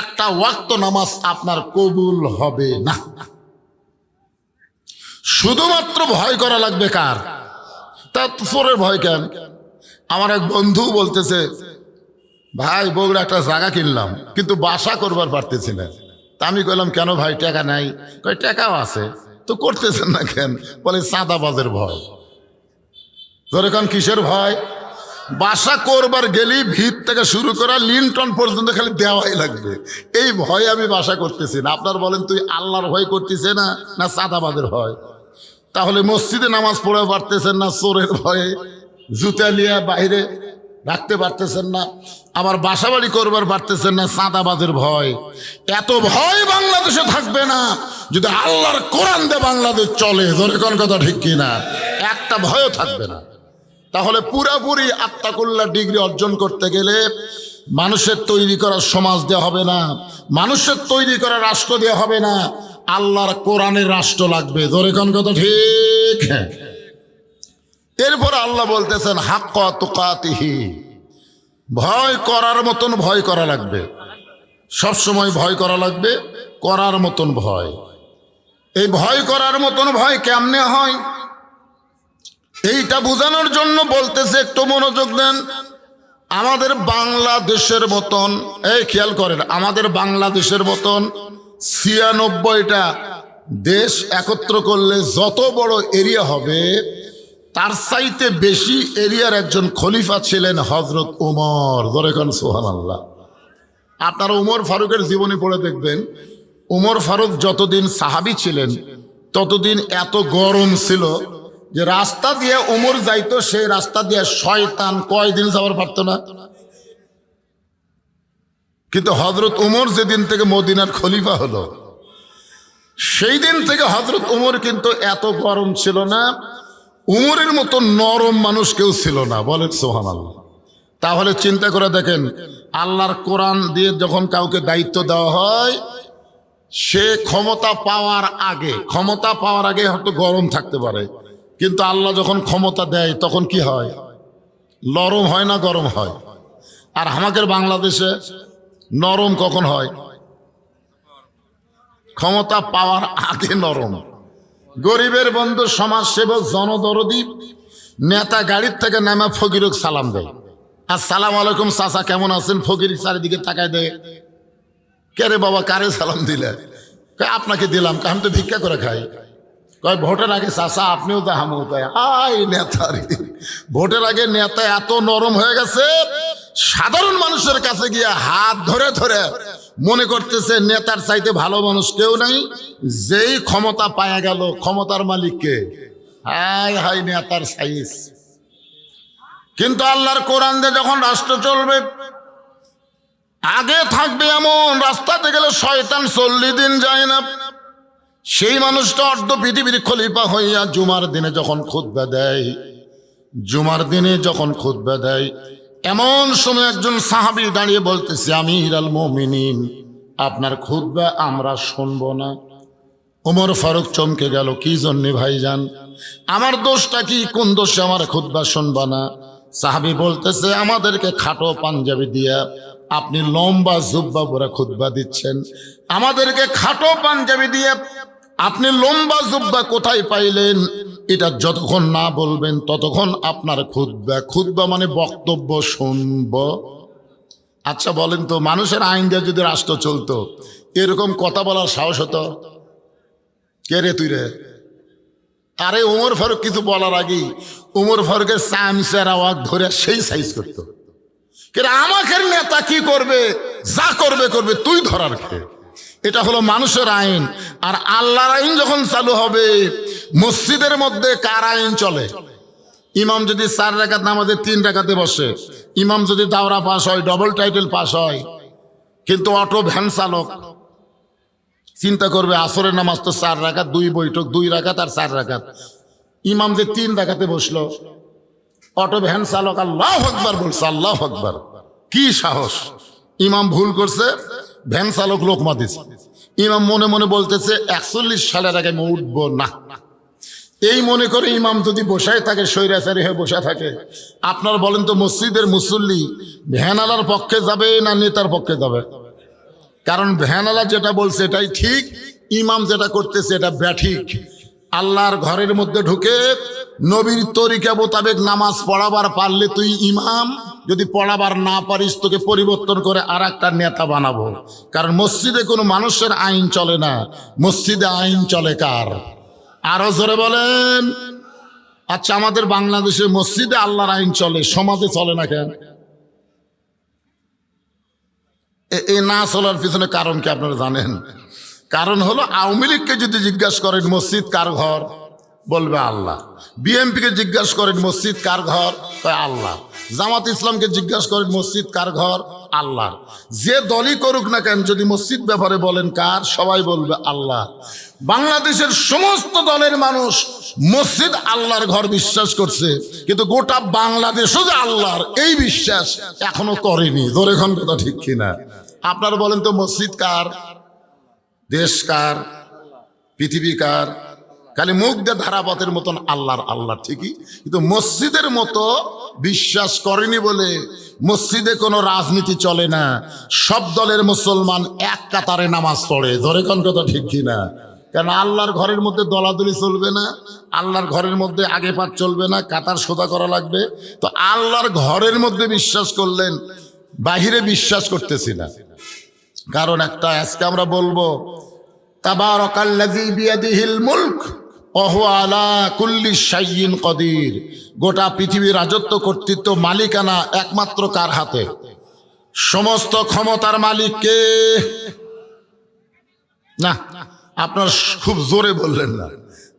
একটা ওয়াক্ত নামাজ আপনার কবুল হবে না। শুধুমাত্র ভয় করা লাগবে কার? তার চোরের ভয় কেন? আমার এক বন্ধু বলতেছে, ভাই বগুড়া একটা জায়গা কিনলাম কিন্তু বাসা করবার পারতেছি না। তা আমি কইলাম কেন ভাই, টাকা নাই? কই টাকাও আছে, তো করতেছেন না কেন? বলে চাঁদাবাজের ভয়। ধরে কারণ কিসের ভয়? বাসা করবার গেলেই ভিত থেকে শুরু করা লিন্টন পর্যন্ত খালি দেওয়াই লাগবে, এই ভয়ে আমি বাসা করতেছি না। আপনার বলেন তুই আল্লাহর ভয় করতেছে না, না চাঁদাবাজের ভয়? তাহলে মসজিদে নামাজ পড়ে পারতেছেন না চোরের ভয়ে, জুতা নিয়ে বাইরে রাখতে পারতেছেন না, আবার বাসা বাড়ি করবার পারতেছেন না চাঁদাবাজের ভয়। এত ভয় বাংলাদেশে থাকবে না যদি আল্লাহর কোরআন দিয়ে বাংলাদেশ চলে। ধরে কোন কথা ঠিক কিনা? একটা ভয়ও থাকবে না। তাহলে পুরাপুরি আত্তাকুল্লাহ ডিগ্রি অর্জন করতে গেলে মানুষের তৈরি করা সমাজ দেওয়া হবে না, মানুষের তৈরি করা রাষ্ট্র দেওয়া হবে না, আল্লাহর কোরআনের রাষ্ট্র লাগবে। জোরে কোন কথা ঠিক? এরপর আল্লাহ বলতেছেন হাক্কা তুকাতিহি, ভয় করার মতন ভয় করা লাগবে, সব সময় ভয় করা লাগবে, করার মতন ভয়। এই ভয় করার মতন ভয় কেমনে হয় এইটা বোঝানোর জন্য বলতেছে, একটু মনোযোগ দেন। আমাদের বাংলাদেশের মতন, এই খেয়াল করেন, আমাদের বাংলাদেশের মতন ৯৬টা দেশ একত্র করলে যত বড় এরিয়া হবে তার চাইতে বেশি এরিয়ার একজন খলিফা ছিলেন হযরত ওমর। জোরে কোন সুবহানাল্লাহ। আপনারা উমর ফারুকের জীবনী পড়ে দেখবেন, উমর ফারুক যতদিন সাহাবী ছিলেন ততদিন এত গরম ছিল যে রাস্তা দিয়ে ওমর যাইতো, সেই রাস্তা দিয়ে শয়তান কয়দিন যাওয়ার পারতো না। কিন্তু হযরত ওমর যেদিন থেকে মদিনার খলিফা হলো সেই দিন থেকে হযরত ওমর কিন্তু এত গরম ছিল না, উমরের মতো নরম মানুষ কেউ ছিল না। বলেন সুবহানাল্লাহ। তাহলে চিন্তা করে দেখেন, আল্লাহর কোরআন দিয়ে যখন কাউকে দায়িত্ব দেওয়া হয়, সে ক্ষমতা পাওয়ার আগে হয়তো গরম থাকতে পারে, কিন্তু আল্লাহ যখন ক্ষমতা দেয় তখন কি হয়? নরম হয় না গরম হয়? আর আমাদের বাংলাদেশে নরম কখন হয়? ক্ষমতা পাওয়ার আগে নরম। গরিবের বন্ধু, সমাজসেবক, জনদরদী নেতা গাড়ির থেকে নামা ফকিরক সালাম দেয়, আসসালামু আলাইকুম চাচা কেমন আছেন? ফকির চারিদিকে তাকায় দেয়, কে রে বাবা, কারে সালাম দিলে? আপনাকে দিলাম, আমি তো ভিক্ষা করে খাই। কয় ভোটের আগে চাচা আপনিও তো হামু তাই। আই নেতা রে, ভোটের আগে নেতা এত নরম হয়ে গেছে, সাধারণ মানুষের কাছে গিয়ে হাত ধরে ধরে মনে করতেছে নেতার চাইতে ভালো মানুষ কেউ নাই। যেই ক্ষমতা পায়া গেল, ক্ষমতার মালিককে হাই হাই নেতার সাইজ। কিন্তু আল্লাহর কোরআন দিয়ে যখন রাষ্ট্র চলবে, আগে থাকবে এমন রাস্তাতে গেলে শয়তান 40 দিন যায় না। সেই মানুষটা অর্ধ পৃথিবীর খলিফা হইয়া জুমার দিনে যখন খুতবা দেয়, এমন সময় একজন সাহাবী দাঁড়িয়ে বলতেছে, আমিরুল মুমিনিন, আপনার খুতবা আমরা শুনবো না। ওমর ফারুক চমকে গেল, কি জন্যে ভাইজান? আমার দোষটা কি? কোন দোষে আমার খুতবা শুনবা না? সাহাবী বলতেছে, আমাদেরকে খাটো পাঞ্জাবি দিয়া আপনি লম্বা জুব্বা পরে খুতবা দিচ্ছেন, আমাদেরকে খাটো পাঞ্জাবি দিয়ে আপনি লম্বা জুব্বা কোথায় পাইলেন? এটা যতক্ষণ না বলবেন ততক্ষণ আপনার খুতবা মানে বক্তব্য শুনব। আচ্ছা বলেন তো, মানুষের আইন দিয়ে যদি রাষ্ট্র চলতো, এরকম কথা বলার সাহস হতো? কে রে তুই রে? আরে ওমর ফারুক কিছু বলার আগেই ওমর ফারুকের চামচের আওয়াজ ধরে সেই সাইজ করতো। আমাকে নেতা কি করবে? যা করবে করবে, তুই ধরার খেয়ে। এটা হলো মানুষের আইন। আর আল্লাহর আইন যখন চালু হবে, মসজিদের মধ্যে কার আইন চলে? ইমাম যদি 4 রাকাত নামাজে 3 রাকাতে বসে, ইমাম যদি দাওরা পাস হয়, ডবল টাইটেল পাস হয়, কিন্তু অটো ভ্যান চালক চিন্তা করবে আসরের নামাজ তো 4 রাকাত, 2 বৈঠক, 2 রাকাত আর 4 রাকাত, ইমাম যে 3 রাকাতে বসলো, অটো ভ্যান চালক আল্লাহু আকবার বলছে, আল্লাহু আকবার, কি সাহস! ইমাম ভুল করছে, ভ্যান চালক লোকমা দিছে, ইমাম মনে মনে বলতেছে 41 সালের আগে আমি উঠবো না। এই মনে করে ইমাম যদি বসায় থাকে, স্বৈরাচারী হয়ে বসে থাকে, আপনার বলেন তো মসজিদের মুসল্লি ভ্যানালার পক্ষে যাবে না নেতার পক্ষে যাবে? কারণ ভ্যানালা যেটা বলছে এটাই ঠিক, ইমাম যেটা করতেছে এটা ব্যাঠিক। আল্লাহর ঘরের মধ্যে ঢুকে নবীর তরিকা মোতাবেক নামাজ পড়াবার পারলে তুই ইমাম, যদি পড়াবার না পারিস তোকে পরিবর্তন করে আর একটা নেতা বানাবো। কারণ মসজিদে কোনো মানুষের আইন চলে না, মসজিদে আইন চলে কার? আরো জোরে বলেন। আচ্ছা, আমাদের বাংলাদেশে মসজিদে আল্লাহর আইন চলে, সমাজে চলে না কেন? এই না চলার পিছনে কারণ কি আপনারা জানেন? কারণ হলো, আওয়ামী লীগকে যদি জিজ্ঞাসা করেন মসজিদ কার ঘর, বলবে আল্লাহ। বিএনপিকে জিজ্ঞাসা করেন মসজিদ কার ঘর, কয় আল্লাহ। জামাত ইসলামকে জিজ্ঞাসা করেন মসজিদ কার ঘর? আল্লাহর। যে দলই করুক না কেন, যদি মসজিদ ব্যাপারে বলেন কার, সবাই বলবে আল্লাহ। বাংলাদেশের সমস্ত দলের মানুষ মসজিদ আল্লাহর ঘর বিশ্বাস করছে, কিন্তু গোটা বাংলাদেশও যে আল্লাহর এই বিশ্বাস এখনো করেনি। ধরে এখন কথা ঠিক কিনা? আপনারা বলেন তো মসজিদ কার? দেশ কার? পৃথিবী কার? খালি মুখ দিয়ে ধারাপথের মতন আল্লাহর আল্লাহ ঠিকই, কিন্তু মসজিদের মতো বিশ্বাস করেনি বলে মসজিদে কোনো রাজনীতি চলে না। সব দলের মুসলমান এক কাতারে নামাজ পড়ে। ধরে কোন কথা ঠিক কিনা? কারণ আল্লাহর ঘরের মধ্যে দলাদলি চলবে না, আল্লাহর ঘরের মধ্যে আগে পাঠ চলবে না, কাতার সোজা করা লাগবে। তো আল্লাহর ঘরের মধ্যে বিশ্বাস করলেন, বাহিরে বিশ্বাস করতেছি না। কারণ একটা, আজকে আমরা বলবো তাবারাকাল্লাযী বিয়াদিহিল মুলক ওয়া হুয়া আলা কুল্লি শাইইন কদির। গোটা পৃথিবীর রাজত্ব, কর্তৃত্ব, মালিকানা একমাত্র কার হাতে? সমস্ত ক্ষমতার মালিক কে? না, আপনার খুব জোরে বললেন না।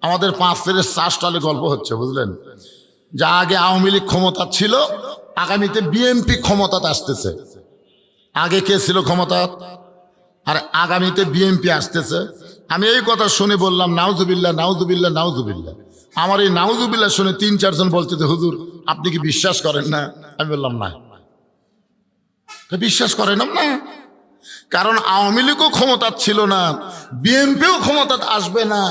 আমাদের 5 ফেরের 4 টালে গল্প হচ্ছে, বুঝলেন? যা আগে আওয়ামী লীগ ক্ষমতা ছিল, আগামীতে বিএনপি ক্ষমতাতে আসতেছে। আগে কে ছিল ক্ষমতা? আর আগামীতে বিএনপি আসতেছে। আমি এই কথা শুনে বললাম নাউজুবিল্লাহ, নাউজুবিল্লাহ, নাউজুবিল্লাহ। আমার এই নাউজুবিল্লাহ শুনে 3-4 জন বলছে যে হুজুর আপনি কি বিশ্বাস করেন না? আমি বললাম না। বিশ্বাস করেন না? কারণ আওয়ামী লীগও ক্ষমতা ছিল না, বিএনপিও ক্ষমতা আসবে না,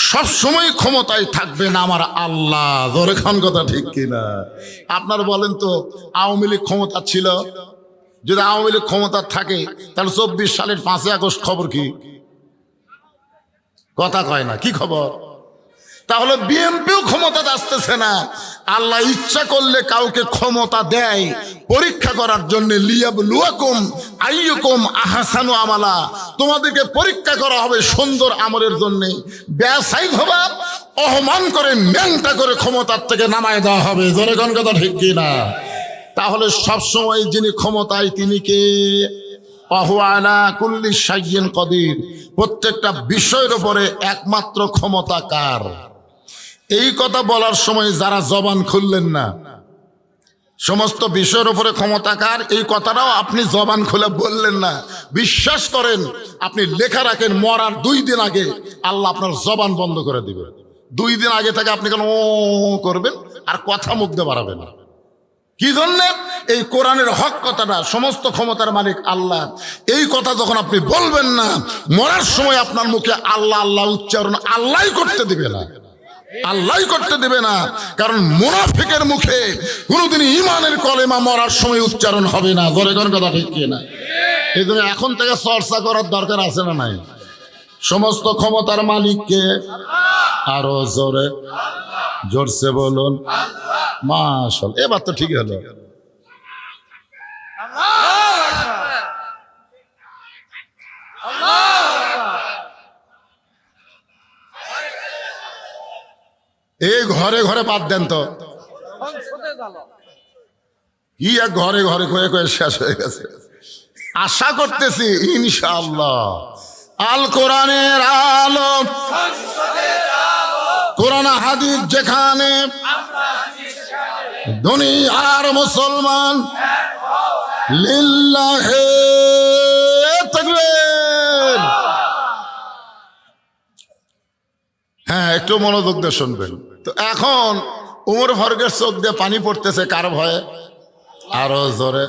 সব সময় ক্ষমতায় থাকবেন আমার আল্লাহ। ধরে খান কথা ঠিক কিনা? আপনার বলেন তো, আওয়ামী লীগ ক্ষমতা ছিল, যদি আওয়ামী লীগ ক্ষমতা থাকে তাহলে 24 সালের 5ই আগস্ট খবর কি? কথা কয় না, কি খবর? তাহলে বিএনপিও ক্ষমতা আসতেছে না। আল্লাহ ইচ্ছা করলে কাউকে ক্ষমতা দেয় পরীক্ষা করার জন্য, লিয়াবলুয়াকুম আইয়ুকুম আহসানু আমালা। তোমাদেরকে পরীক্ষা করা হবে সুন্দর আমলের জন্য। ব্যবসায়ী হবা, অপমান করে ন্যাংটা করে ক্ষমতার থেকে নামায় দেওয়া হবে। জোরে কোন কথা ঠিক কিনা? তাহলে সবসময় যিনি ক্ষমতায় তিনি কে? ওয়া হুয়া আলা কুল্লি শাইইন কদির। প্রত্যেকটা বিষয়ের উপরে একমাত্র ক্ষমতা কার? এই কথা বলার সময় যারা জবান খুললেন না, সমস্ত বিষয়ের উপরে ক্ষমতা কার, এই কথাটাও আপনি জবান খুলে বললেন না। বিশ্বাস করেন, আপনি লেখা রাখেন মরার 2 দিন আগে আল্লাহ আপনার জবান বন্ধ করে দিবে। 2 দিন আগে থেকে আপনি কেন ও করবেন আর কথা মুখ দিয়ে বাড়াবেন না। কি জন্য? এই কোরআনের হক কথাটা, সমস্ত ক্ষমতার মালিক আল্লাহ, এই কথা যখন আপনি বলবেন না, মরার সময় আপনার মুখে আল্লাহ আল্লাহ উচ্চারণ আল্লাহই করতে দিবে না, আল্লাহই করতে দিবে না। কারণ মুনাফিকের মুখে কোনোদিন ঈমানের কলেমা মরার সময় উচ্চারণ হবে না। জোরে কোন কথা ঠিক কি না? এই জন্য এখন থেকে চর্চা করার দরকার আছে না নাই? সমস্ত ক্ষমতার মালিককে আরো জোরে, জোরসে বলুন মাশাআল্লাহ। এবার তো ঠিক হলো। এই ঘরে ঘরে বাদ দেন তো, কি এক ঘরে ঘরে কয়ে কয়ে শেষ হয়ে গেছে। আশা করতেছি ইনশাআল্লাহ আল কোরআনের আলো, কোরআন হাদিস যেখানে, দুনিয়ার মুসলমান লিল্লাহে তাকবীর। হ্যাঁ, একটু মনোযোগ দিয়ে শুনবেন। তো এখন উমর ফারুকের চোখ দিয়ে পানি পড়তেছে কার ভয়ে? আরো জোরে।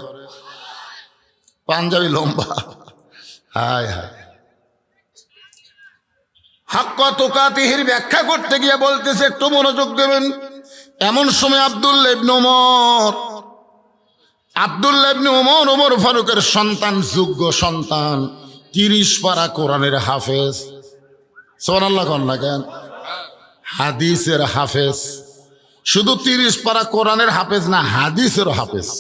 পাঞ্জাবি লম্বা, হায় হায়। হাক্কা তুকাতিহির ব্যাখ্যা করতে গিয়ে বলতেছে একটু মনোযোগ দেবেন। এমন সময় আব্দুল্লাহ ইবনে ওমর, ওমর ফারুকের সন্তান, যোগ্য সন্তান, 30 পারা কোরআনের হাফেজ। সুবহানাল্লাহ কোন না কেন? হাদিসের হাফেজ। শুধু 30 পারা কোরআনের হাফেজ না, হাদিসের হাফেজ।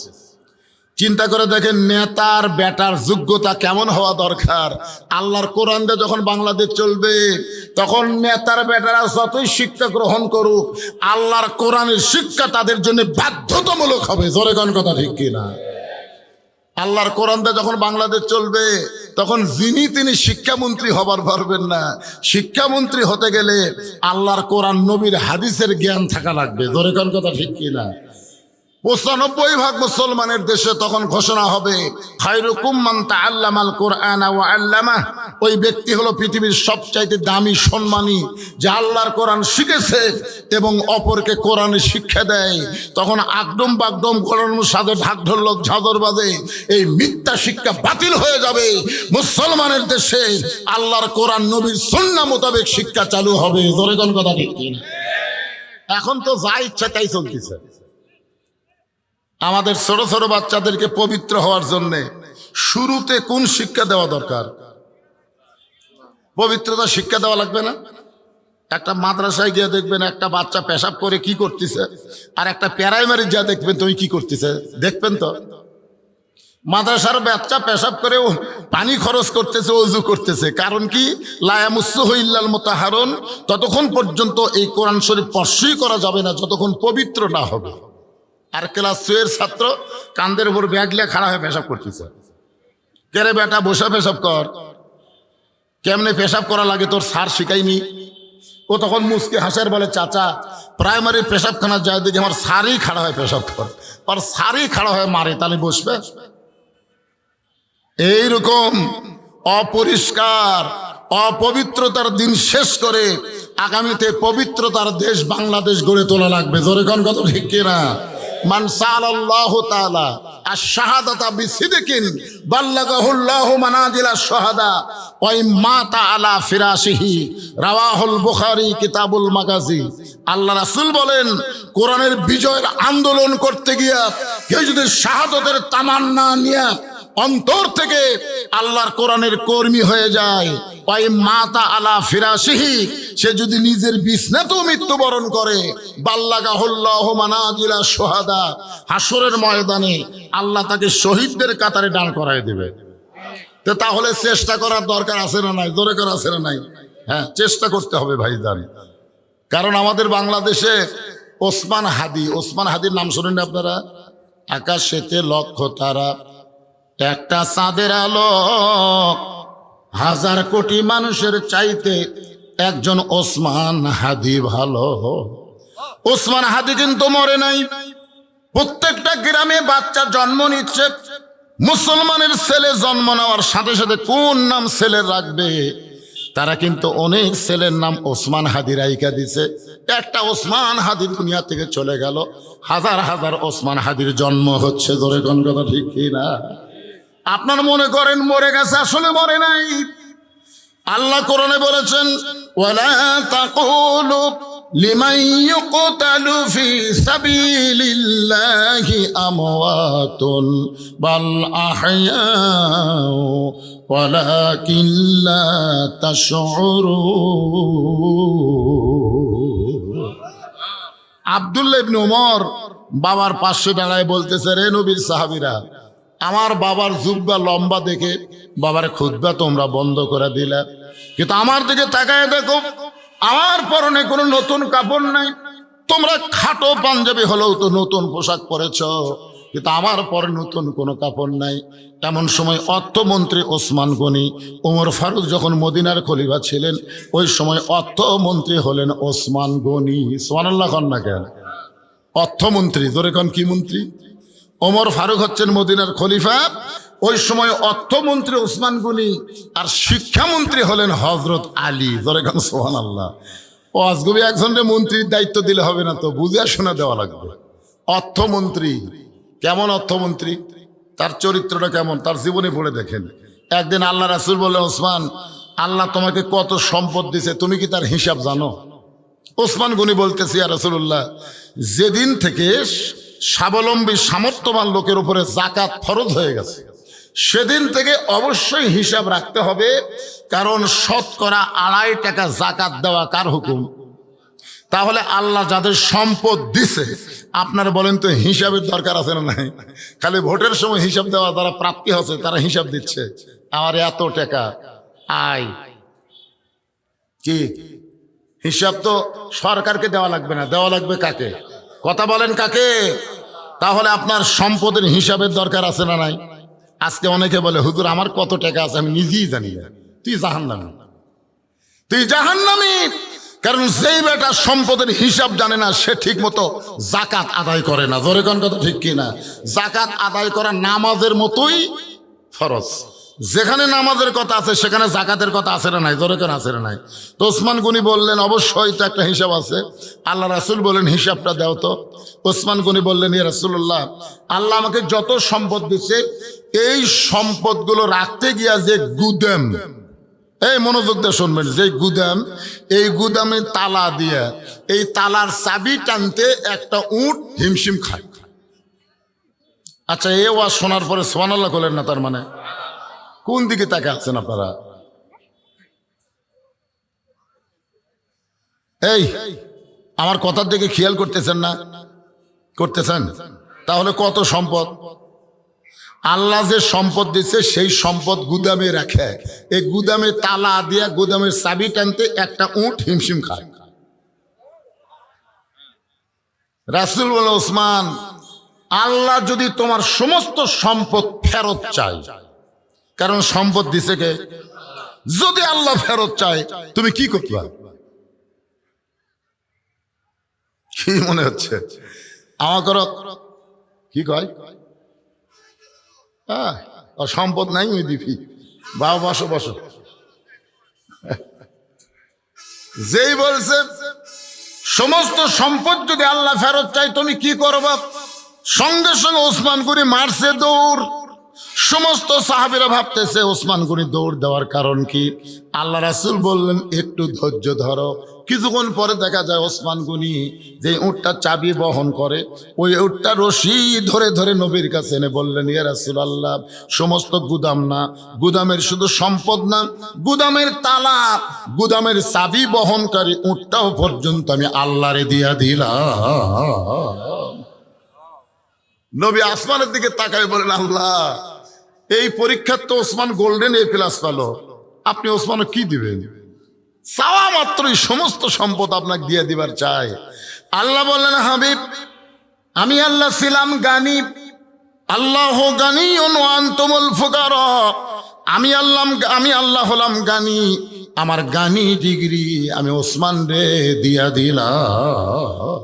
চিন্তা করে দেখেন নেতার বেটার যোগ্যতা কেমন হওয়া দরকার। আল্লাহর কোরআন দিয়ে যখন বাংলাদেশ চলবে, তখন নেতার বেটারা যতই শিক্ষা গ্রহণ করুক, আল্লাহর কোরআনের শিক্ষা তাদের জন্য বাধ্যতামূলক হবে। জোরে কোন কথা ঠিক কিনা? আল্লাহর কোরআন দিয়ে যখন বাংলাদেশ চলবে, তখন তিনি শিক্ষামন্ত্রী হবার পারবেন না। শিক্ষামন্ত্রী হতে গেলে আল্লাহর কোরআন, নবীর হাদিসের জ্ঞান থাকা লাগবে। জোরে কোন কথা ঠিক কিনা? ৯৫% মুসলমানের দেশে তখন ঘোষণা হবে খায়রুকুম মান তাআল্লামাল কুরআন ওয়া আল্লামাহ। ওই ব্যক্তি হলো পৃথিবীর সবচাইতে দামি সম্মানী, যে আল্লাহর কোরআন শিখেছে এবং অপরকে কোরআনের শিক্ষা দেয়। তখন আগডম বাগডম ঘোরানোর সাথে ঢাক ঢোলক ঝাঁঝর বাজে, এই মিথ্যা শিক্ষা বাতিল হয়ে যাবে। মুসলমানের দেশে আল্লাহর কোরআন নবীর সুন্নাহ মোতাবেক শিক্ষা চালু হবে। জোরে কোন কথা ঠিক কিনা? এখন তো যা ইচ্ছা তাই চলতেছে। আমাদের ছোট ছোট বাচ্চাদেরকে পবিত্র হওয়ার জন্যে শুরুতে কোন শিক্ষা দেওয়া দরকার? পবিত্রতা শিক্ষা দেওয়া লাগবে না? একটা মাদ্রাসায় গিয়ে দেখবেন একটা বাচ্চা পেশাব করে কি করতেছে, আর একটা প্রাইমারি যা দেখবেন তুমি কি করতেছে, দেখবেন তো। মাদ্রাসার বাচ্চা পেশাব করে পানি খরচ করতেছে, ওযু করতেছে, কারণ কি? লা ইয়ামুসসুহু ইল্লাল মুতাহহারুন। ততক্ষণ পর্যন্ত এই কোরআন শরীফ স্পর্শই করা যাবে না যতক্ষণ পবিত্র না হবে। আর ক্লাস 2 এর ছাত্র কান্দের উপর ব্যাগ লিয়ে খাড়া হয়ে পেশাব করতেছে। কেরে বেটা বসে পেশাব কর, কেমনে পেশাব করা লাগে তোর স্যার শিখাইনি? ও তখন মুসকে হাসার বলে, চাচা প্রাইমারি পেশাবখানা যায় দেখি আমার স্যারই খাড়া হয়ে পেশাব কর, আর স্যারই খাড়া হয়ে মারে, তাহলে বসবে? এইরকম অপরিষ্কার অপবিত্রতার দিন শেষ করে আগামীতে পবিত্রতার দেশ বাংলাদেশ গড়ে তোলা লাগবে। জোরে কোন কথা ঠিক কিনা? মান সাআলাল্লাহু তাআলা আশ-শাহাদাতা বিসিদকিন বাল্লাগাহুল্লাহু মানাজিলাশ শাহাদা ওয়া ইম্মাতা আলা ফিরাশিহি। রাওয়াহুল বুখারী কিতাবুল মাগাজি। আল্লাহ রাসূল বলেন, কোরআনের বিজয়ের আন্দোলন করতে গিয়া কেউ যদি শাহাদাতের তামান্না নিয়ে অন্তর থেকে আল্লাহর কোরআনের কর্মী হয়ে যায়, ওই মাতা আলা ফিরাশিহি, সে যদি নিজের বিছনাতেও মৃত্যুবরণ করে, বাল্লাগাহুল্লাহু মানাজিলা শুহাদা, হাসরের ময়দানে আল্লাহ তাকে শহীদদের কাতারে দাঁড় করায় দেবে। তো তাহলে চেষ্টা করার দরকার আছে না নাই? জোরে করে আছে না নাই? হ্যাঁ, চেষ্টা করতে হবে ভাই দাঁড়ি। কারণ আমাদের বাংলাদেশে ওসমান হাদির নাম শোনেন আপনারা? আকাশেতে লক্ষ তারা, একটা চাঁদের আলো, হাজার কোটি মানুষের চাইতে একজন ওসমান হাদি ভালো। ওসমান হাদি কিন্তু মরে নাই। প্রত্যেকটা গ্রামে বাচ্চা জন্ম নিচ্ছে। মুসলমানের ছেলে জন্ম নেওয়ার সাথে সাথে কোন নাম ছেলের রাখবে? তারা কিন্তু অনেক ছেলের নাম ওসমান হাদি রাইকা দিছে। একটা ওসমান হাদি দুনিয়া থেকে চলে গেল, হাজার হাজার ওসমান হাদির জন্ম হচ্ছে। জোরে কোন কথা ঠিক কিনা? আপনার মনে করেন মরে গেছে, আসলে মরে নাই। আল্লাহ কোরআনে বলেছেন, ওয়ালা তাকুলু লিমান ইউকতালু ফি সাবিলিল্লাহি আমওয়াতুন বাল আহইয়াউ ওয়ালাকিন লা তাশউরুন। আব্দুল্লাহ ইবনে ওমর বাবার পাশে দাঁড়ায় বলতেছে, রে নবীর সাহাবীরা, আমার বাবার জুব্বা লম্বা দেখে বাবার খুতবা তোমরা বন্ধ করে দিলে, কিন্তু আমার দিকে তাকায় দেখো, আমার পরনে কোনো নতুন কাপড় নাই। তোমরা খাটো পাঞ্জাবি হলেও তো নতুন পোশাক পরেছ, কিন্তু আমার পরে নতুন কোনো কাপড় নাই। এমন সময় অর্থমন্ত্রী ওসমান গনি, ওমর ফারুক যখন মদিনার খলিফা ছিলেন, ওই সময় অর্থমন্ত্রী হলেন ওসমান গনি। সুবহানাল্লাহ কন না কেন? অর্থমন্ত্রী, জোরে কোন কি মন্ত্রী? ওমর ফারুক হচ্ছেন মদিনার খলিফা, ওই সময় অর্থমন্ত্রী ওসমান গনি, আর শিক্ষামন্ত্রী হলেন হযরত আলী। জোরে কোন সুবহানাল্লাহ। ও আজগবি একজনের মন্ত্রীর দায়িত্ব দিলে হবে না, তো বুঝে শোনা দেওয়া লাগবে। অর্থমন্ত্রী কেমন? অর্থমন্ত্রী তার চরিত্রটা কেমন, তার জীবনে পড়ে দেখেন। একদিন আল্লাহ রাসূল বললেন, ওসমান, আল্লাহ তোমাকে কত সম্পদ দিছে, তুমি কি তার হিসাব জানো? ওসমান গনি বলতেছি, ইয়া রাসূলুল্লাহ, যেদিন থেকে স্বাবলম্বী সামর্থ্যবান লোকের উপরে যাকাত ফরজ হয়ে গেছে, সেদিন থেকে অবশ্যই হিসাব রাখতে হবে। কারণ শতকরা 2.5 টাকা যাকাত দেওয়া কার হুকুম? তাহলে আল্লাহ যাদের সম্পদ দিছে, আপনারা বলেন তো হিসাবের দরকার আছে না নাই? খালি ভোটের সময় হিসাব দেওয়া, যারা প্রাপ্তি হচ্ছে তারা হিসাব দিচ্ছে, আমার এত টাকা আয়। কি হিসাব? তো সরকারকে দেওয়া লাগবে না, দেওয়া লাগবে কাকে? কথা বলেন কাকে? তাহলে আপনার সম্পদের হিসাবের দরকার আছে না নাই? আজকে অনেকে বলে, হুজুর আমার কত টাকা আছে আমি নিজেই জানি না। তুই জাহান্নামী, তুই জাহান্নামী। কারণ যেই বেটা সম্পদের হিসাব জানে না সে ঠিক মতো জাকাত আদায় করে না। জোরে কোন কথা ঠিক কিনা? জাকাত আদায় করা নামাজের মতোই ফরজ। যেখানে নামাজের কথা আছে সেখানে জাকাতের কথা আছে না নাই? জোরে কোন আছে না নাই? তো ওসমান গনি বললেন অবশ্যই তো একটা হিসাব আছে। আল্লাহ রাসূল বললেন হিসাবটা দাও তো। ওসমান গনি বললেন ইয়া রাসূলুল্লাহ, আল্লাহ আমাকে যত সম্পদ দিচ্ছে এই সম্পদগুলো রাখতে গিয়া যে গুদাম, এই মনোযোগ দিয়ে শুনবেন, যে গুদাম, এই গুদামে তালা দিয়ে এই তালার চাবি টানতে একটা উট হিমশিম খায়। আচ্ছা, এ ওয়াজ শোনার পরে সুবহানাল্লাহ বলেন না? তার মানে কোন দিকে তাকে আছেন আপনারা? এই আমার কথার দিকে খেয়াল করতেছেন না? করতেছেন? তাহলে কত সম্পদ আল্লাহ যে সম্পদ দিচ্ছে সেই সম্পদ গুদামে রাখে, এই গুদামে তালা দিয়া গুদামের চাবি টানতে একটা উট হিমশিম খায়। রাসূল বলে ওসমান, আল্লাহ যদি তোমার সমস্ত সম্পদ ফেরত চায়, কারণ সম্পদ দিছে কে, যদি আল্লাহ ফেরত চায় তুমি কি করবা? কি মনে হচ্ছে আমার করো? কি কয়? হ্যাঁ, সম্পদ নাই ওই দিবি। বাবা বসো বসো। যেই বলছে সমস্ত সম্পদ যদি আল্লাহ ফেরত চাই তুমি কি করবা, সঙ্গে সঙ্গে ওসমান গনি মারছে দৌড়। সমস্ত সাহাবীরা ভাবতেছে ওসমান গনি দৌড় দেওয়ার কারণ কি? আল্লাহ রাসূল বললেন একটু ধৈর্য ধরো। কিছুক্ষণ পরে দেখা যায় ওসমান গনি যে উটটা চাবি বহন করে ওই উটটা রশি ধরে ধরে নবীর কাছে এনে বললেন ইয়া রাসূলুল্লাহ, সমস্ত গুদাম না, গুদামের শুধু সম্পদ না, গুদামের তালা, গুদামের চাবি বহনকারী উটটাও পর্যন্ত আমি আল্লাহরে দিয়া দিলাম। নবী আসমানের দিকে তাকায় বলেন আল্লাহ, এই পরীক্ষার তো ওসমান গোল্ডেন এ প্লাস পেলো, আপনি ওসমানও কি দিবেন? চাওয়া মাত্রই সমস্ত সম্পদ আপনাকে দিয়ে দিবার চাই। আল্লাহ বললেন হাবিব, আমি আল্লাহ ছিলাম গানি, আল্লাহ গানি আনতুমুল ফুকারা। আমি আল্লাহ হলাম গানি, আমার গানি ডিগ্রি আমি ওসমান রে দিয়া দিলাম।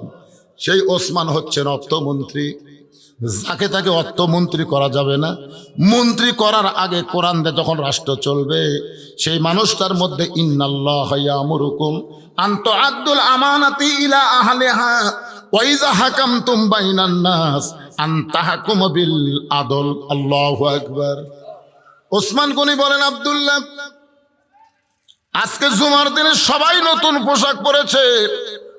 সেই ওসমান হচ্ছেন অর্থমন্ত্রী, যাকে তাকে অর্থমন্ত্রী করা যাবে না। মন্ত্রী করার আগে কোরআন দিয়ে যখন রাষ্ট্র চলবে সেই মানুষটার মধ্যে ইন্নাল্লাহা ইয়ামুরুকুম আন তুআদ্দুল আমানাতি ইলা আহলিহা ওয়া ইযা হাকামতুম বাইনান নাস আন তাহকুমু বিল আদল। আল্লাহু আকবার। ওসমান গনি বলেন আব্দুল্লাহ, আজকে জুমার দিনে সবাই নতুন পোশাক পরেছে,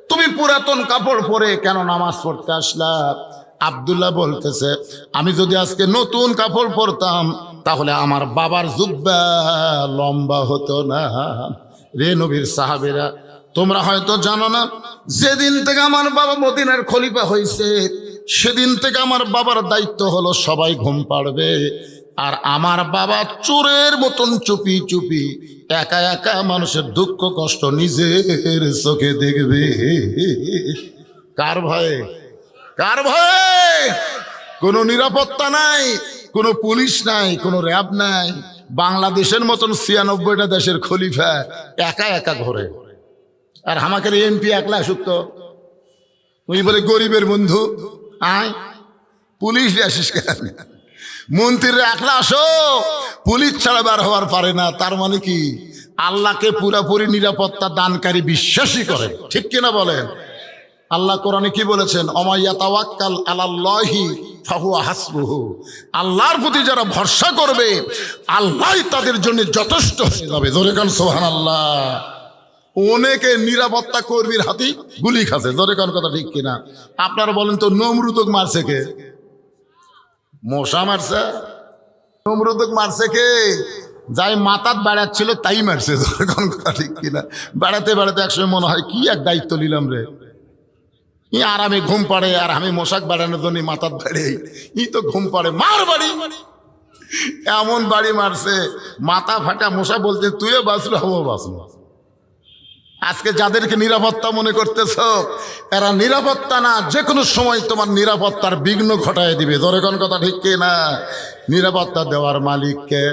তুমি পুরাতন কাপড় পরে কেন নামাজ পড়তে আসলা? আব্দুল্লাহ বলতেছে, আমি যদি আজকে নতুন কাপড় পরতাম তাহলে আমার বাবার জুব্বা লম্বা হতো না। রে নবীর সাহাবীরা, তোমরা হয়তো জানো না, যেদিন থেকে আমার বাবা মদিনার খলিফা হয়েছে সেদিন থেকে আমার বাবার দায়িত্ব হলো সবাই ঘুম পাড়বে, আর আমার বাবা চোরের মতন চুপি চুপি একা একা মানুষের দুঃখ কষ্ট নিজের চোখে দেখবে। কার ভয়ে? কার ভয়ে? কোনো নিরাপত্তা নাই, কোনো পুলিশ নাই, কোনো র্যাব নাই। বাংলাদেশের মতন ৯৬টা দেশের খলিফা একা একা ঘরে, আর আমাকে এমপি একলা আসুক তো তুই বলে গরিবের বন্ধু আয়, পুলিশ আসিস কেন? মন্ত্রীরা একলা আসো, পুলিশ ছাড়া বার হওয়ার পারে না। তার মানে কি? আল্লাহকে পুরাপুরি নিরাপত্তা দানকারী বিশ্বাসী করে, ঠিক কিনা বলেন? আল্লাহ কোরআনে কি বলেছেন? ওমাইয়া তাওয়াক্কাল আলাল্লাহি ফাহুয়া হাসবুহু। আল্লাহর প্রতি যারা ভরসা করবে আল্লাহই তাদের জন্য যথেষ্ট হয়ে যাবে। জোরে কান সুবহানাল্লাহ। অনেকে নিরাপত্তা কর্মীর হাতে গুলি খাচ্ছে, জোরে কান কথা ঠিক কিনা? আপনারা বলেন তো নমরুদক মারছে কে? মশা মারছে? নমরুদক মারছে কে? যাই মাথাত বেড়াচ্ছিল তাই মারছে, জোরে কান কথা ঠিক কিনা? বেড়াতে বেড়াতে একসময় মনে হয় কি এক দায়িত্ব নিলাম রে, আরামে ঘুম পাড়ে আর আমি মশাক বাড়ানোর জন্য মাথার বাড়ি, ই তো ঘুম পাড়ে মার বাড়ি। এমন বাড়ি মারছে মাথা ফাটা মশা বলতে তুইও বাঁচলো হবো বাঁচলো। আজকে যাদেরকে নিরাপত্তা মনে করতেছ এরা নিরাপত্তা না, যে কোনো সময় তোমার নিরাপত্তার বিঘ্ন ঘটায় দিবে। জোরে কোন কথা ঠিক কিনা? নিরাপত্তা দেওয়ার মালিককে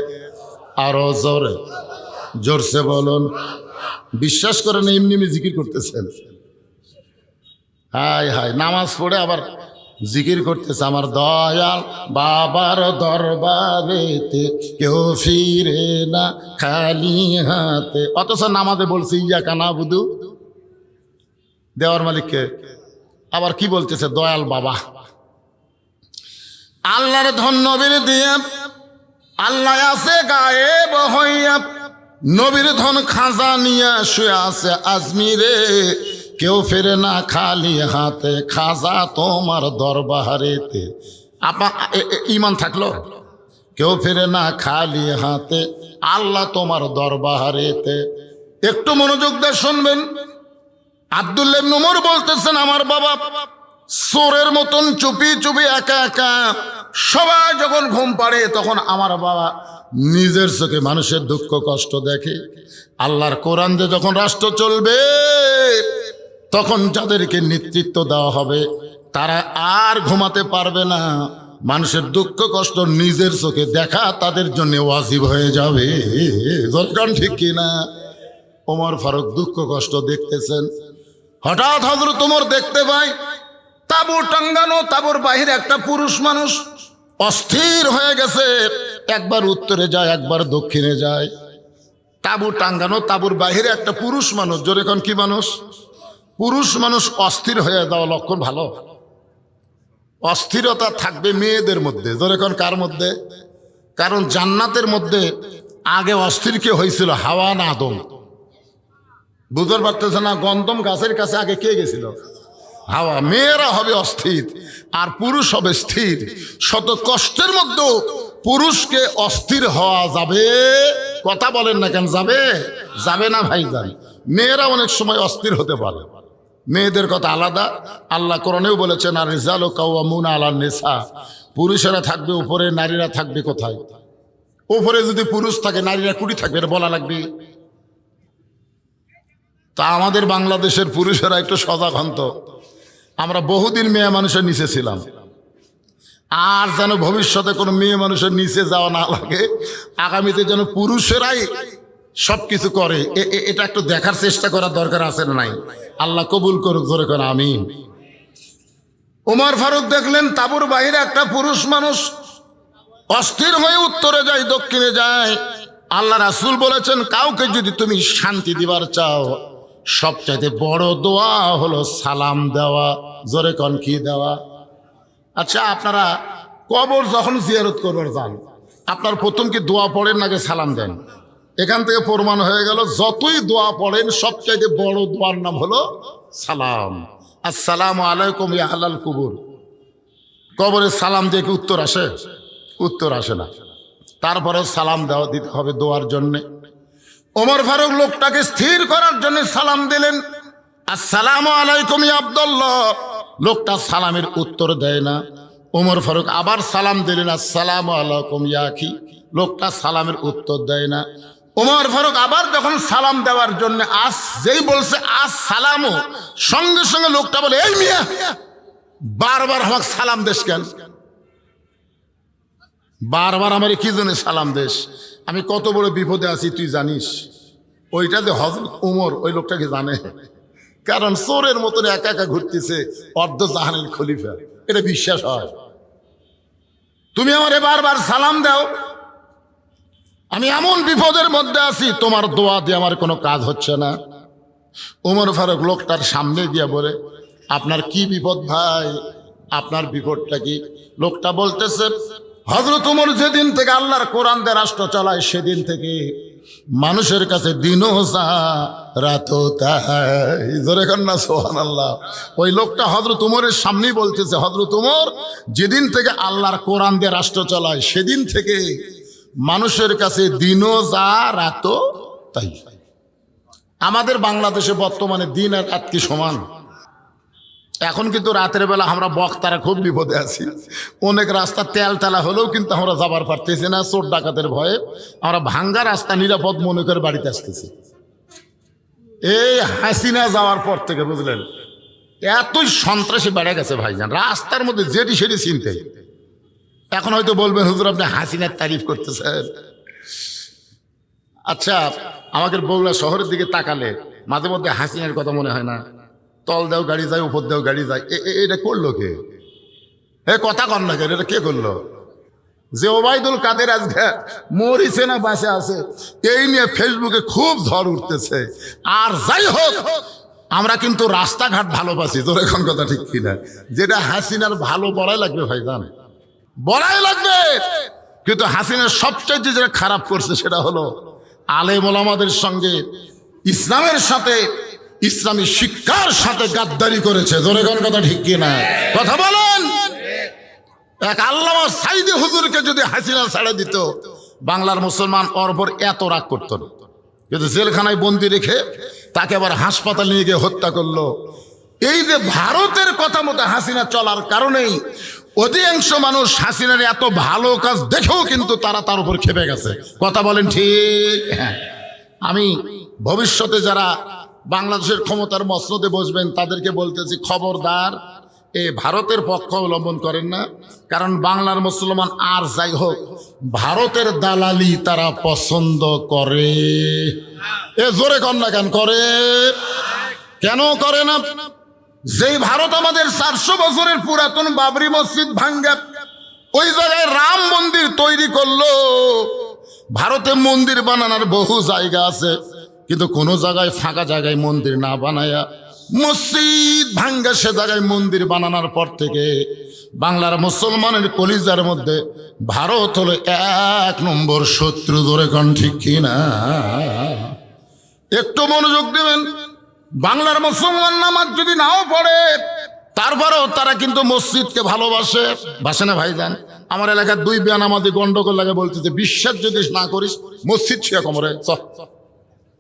আরো জোরে জোরসে বলুন। বিশ্বাস করেন এমনি এমনি জিকির করতেছেন। হায় হায়, নামাজ পড়ে আবার জিকির করতেছে, আমার দয়াল বাবার দরবারেতে কেউ ফিরে না খালি হাতে। অথচ নামাজে বলছে ইয়াকা নাবুদু, দেওয়ার মালিককে। আবার কি বলতেছে? দয়াল বাবা। আল্লাহর ধন নবীর দিয়া, আল্লাহ আছে গায়েব হইয়া, নবীর ধন খাজা নিয়া শুয়ে আছে আজমিরে, কেউ ফেরে না খালি হাতে, খাজা তোমার দরবারেতে। ইমান থাকলো, কেউ ফেরে না খালি হাতে, আল্লাহ তোমার দরবারেতে। একটু মনোযোগ দিয়ে শুনবেন। আব্দুল্লাহ ইবনে উমর বলতেছেন, আমার বাবা চোরের মতন চুপি চুপি একা একা, সবাই যখন ঘুম পাড়ে তখন আমার বাবা নিজের চোখে মানুষের দুঃখ কষ্ট দেখে। আল্লাহর কোরআন দিয়ে যখন রাষ্ট্র চলবে, তখন যাদেরকে নেতৃত্ব দেওয়া হবে তারা আর ঘুমাতে পারবে না। মানুষের দুঃখ কষ্ট নিজের চোখে দেখা তাদের জন্য ওয়াজিব হয়ে যাবে। জলকান ঠিক কিনা? ওমর ফারুক দুঃখ কষ্ট দেখতেছেন। হঠাৎ হযরত ওমর দেখতে পায় তাঁবু টাঙ্গানো, তাঁবুর বাহিরে একটা পুরুষ মানুষ অস্থির হয়ে গেছে। একবার উত্তরে যায়, একবার দক্ষিণে যায়। তাঁবু টাঙ্গানো, তাঁবুর বাহিরে একটা পুরুষ মানুষ। জোরে কোন কি মানুষ? পুরুষ মানুষ অস্থির হয়ে যাওয়া লক্ষণ ভালো। অস্থিরতা থাকবে মেয়েদের মধ্যে। জোরে কোন কার মধ্যে? কারণ জান্নাতের মধ্যে আগে অস্থির কে হয়েছিল? হাওয়া না আদম? বুঝতে পারতেছে না? গন্ধম গাছের কাছে আগে কে গেছিল? হাওয়া। মেয়েরা হবে অস্থির আর পুরুষ হবে স্থির। শত কষ্টের মধ্যেও পুরুষকে অস্থির হওয়া যাবে? কথা বলেন না কেন? যাবে? যাবে না ভাইজান। মেয়েরা অনেক সময় অস্থির হতে পারে, মেয়েদের কথা আলাদা। আল্লাহ কোরআনেও বলেছেন, আর রিজালু কাওয়ামুনা আলান নিসা, পুরুষেরা থাকবে উপরে, নারীরা থাকবে কোথায়? উপরে যদি পুরুষ থাকে, নারীরা কুড়ি থাকবে, এটা বলা লাগবে। তা আমাদের বাংলাদেশের পুরুষেরা একটু সজাগ হন তো। আমরা বহুদিন মেয়ে মানুষের নিচে ছিলাম, আর যেন ভবিষ্যতে কোনো মেয়ে মানুষের নিচে যাওয়া না লাগে। আগামীতে যেন পুরুষেরাই সব কিছু করে, এটা একটু দেখার চেষ্টা করার দরকার আছে না নাই? আল্লাহ কবুল করুক, জোরে করে আমিন। ওমর ফারুক দেখলেন তাঁবুর বাইরে একটা পুরুষ মানুষ অস্থির হয়ে উত্তরে যায়, দক্ষিণে যায়। আল্লাহ রাসূল বলেছেন, কাউকে যদি তুমি শান্তি দিবার চাও, সবচাইতে বড় দোয়া হলো সালাম দেওয়া। জোরে কন কি দেওয়া? আচ্ছা, আপনারা কবর যখন জিয়ারত করবার যান, আপনার প্রথম কি দোয়া পড়েন নাকি সালাম দেন? এখান থেকে প্রমাণ হয়ে গেল, যতই দোয়া পড়েন সবচাইতে বড় দোয়ার নাম হলো সালাম। আসসালামু আলাইকুম ইয়া আহলাল কুবুর। কবরে সালাম দিয়ে কি উত্তর আসে? উত্তর আসে না। তারপরে সালাম দেওয়া দিতে হবে দোয়ার জন্যে। ওমর ফারুক লোকটাকে স্থির করার জন্য সালাম দিলেন, আসসালামু আলাইকুম ইয়া আব্দুল্লাহ। লোকটা সালামের উত্তর দেয় না। ওমর ফারুক আবার সালাম দিলেন, আসসালামু আলাইকুম ইয়া আখি। লোকটা সালামের উত্তর দেয় না। ওমর ফারুক আবার যখন সালাম দেওয়ার জন্য যেই বলছে আসসালামু, সঙ্গে সঙ্গে লোকটা বলে, এই মিয়া, বারবার আমাকে সালাম দেশ কেন? বারবার আমার কি জন্য সালাম দেশ? আমি কত বড় বিপদে আছি তুই জানিস? ওইটা যে হযরত ওমর, ওই লোকটাকে জানে। কারণ চোরের মতন একা একা ঘুরতেছে অর্ধ জাহানের খলিফা, এটা বিশ্বাস হয়? তুমি আমারে বারবার সালাম দাও, আমি এমন বিপদের মধ্যে আছি, তোমার দোয়া দিয়ে আমার কোনো কাজ হচ্ছে না। ওমর ফারুক লোকটার সামনে গিয়ে বলে, আপনার কি বিপদ ভাই? আপনার বিপদটা কি? লোকটা বলতেছে, হযরত ওমর যেদিন থেকে আল্লাহর কোরআন দিয়ে রাষ্ট্র চালায়, সেদিন থেকে মানুষের কাছে দিনও যা রাতও তাই। জোরে কন্যা সুবহানাল্লাহ। ওই লোকটা হযরত ওমরের সামনেই বলতেছে, হযরত ওমর যেদিন থেকে আল্লাহর কোরআন দিয়ে রাষ্ট্র চালায়, সেদিন থেকে মানুষের কাছে দিনও যা রাতও তাই। আমাদের বাংলাদেশে বর্তমানে দিন আর রাত কি সমান? এখন কিন্তু রাতের বেলা আমরা বক্তারা খুব বিপদে আছি। অনেক রাস্তা তেল তেলা হলেও কিন্তু আমরা যাবার পারতেছি না, চোর ডাকাতের ভয়ে। আমরা ভাঙ্গা রাস্তা নিরাপদ মনে করে বাড়িতে আসতেছি। এই হাসিনা যাওয়ার পর থেকে বুঝলেন, এতই সন্ত্রাসী বেড়ে গেছে ভাইজান, রাস্তার মধ্যে যেটি সেটি চিনতে। এখন হয়তো বলবেন, হুজুর আপনি হাসিনার তারিফ করতেছেন। আচ্ছা, আমাদের বগুড়া শহরের দিকে তাকালে মাঝে মধ্যে হাসিনার কথা মনে হয় না? তল দেও গাড়ি যায়, উপর দেও গাড়ি যায়, এটা করলো কে? কথা কর না কেন, এটা কে করলো? যে ওবায়দুল কাদের আজকে মরিছে না বাসে আছে, এই নিয়ে ফেসবুকে খুব ঝড় উঠতেছে। আর যাই হোক, আমরা কিন্তু রাস্তাঘাট ভালোবাসি, তোর এখন কথা ঠিক কিনা? যেটা হাসিনার ভালো বড়াই লাগবে ভাইজান, বড়াই লাগবে। কিন্তু হাসিনার সবচেয়ে যেটা খারাপ করছে সেটা হলো আলেম ওলামাদের সঙ্গে, ইসলামের সাথে, ইসলামী শিক্ষার সাথে গাদ্দারি করেছে। জোরে কোন কথা ঠিক কিনা? কথা বলেন। এক আল্লামা সাইদি হুজুরকে যদি হাসিনা ছাড়া দিত, বাংলার মুসলমান ওর উপর এত রাগ করত না। কিন্তু জেলখানায় বন্দি রেখে তাকে আবার হাসপাতাল নিয়ে গিয়ে হত্যা করলো। এই যে ভারতের কথা মতো হাসিনা চলার কারণেই অধিকাংশ মানুষ হাসিনার এত ভালো কাজ দেখেও কিন্তু তারা তার উপর খেপে গেছে। কথা বলেন ঠিক? হ্যাঁ, আমি ভবিষ্যতে যারা বাংলাদেশের ক্ষমতার মসনদে বসবেন তাদেরকে বলতেছি, খবরদার এই ভারতের পক্ষ অবলম্বন করেন না। কারণ বাংলার মুসলমান আর যাই হোক, ভারতের দালালি তারা পছন্দ করে। জোরে কর না কেন? করে। কেন করে না? যেই ভারত আমাদের 400 বছরের পুরাতন বাবরি মসজিদ ভাঙ্গা ওই জায়গায় রাম মন্দির তৈরি করলো। ভারতে মন্দির বানানোর বহু জায়গা আছে, কিন্তু কোনো জায়গায় ফাঁকা জায়গায় মন্দির না বানায়া মসজিদ ভাঙ্গা সে জায়গায় মন্দির বানানোর পর থেকে বাংলার মুসলমানের কলিজার মধ্যে ভারত হলো 1 নম্বর শত্রু। ধরে কোন ঠিক কিনা? একটু মনোযোগ দেবেন। বাংলার মুসলমান নামাজ যদি নাও পড়ে, তারপরেও তারা কিন্তু মসজিদকে ভালোবাসে। বাসে না ভাইজান? আমার এলাকার 2 বেনামাজি গন্ডগোল লাগে, বলতেছে বিশ্বাস যদি না করিস মসজিদ ছুঁয়া কোমরে চ।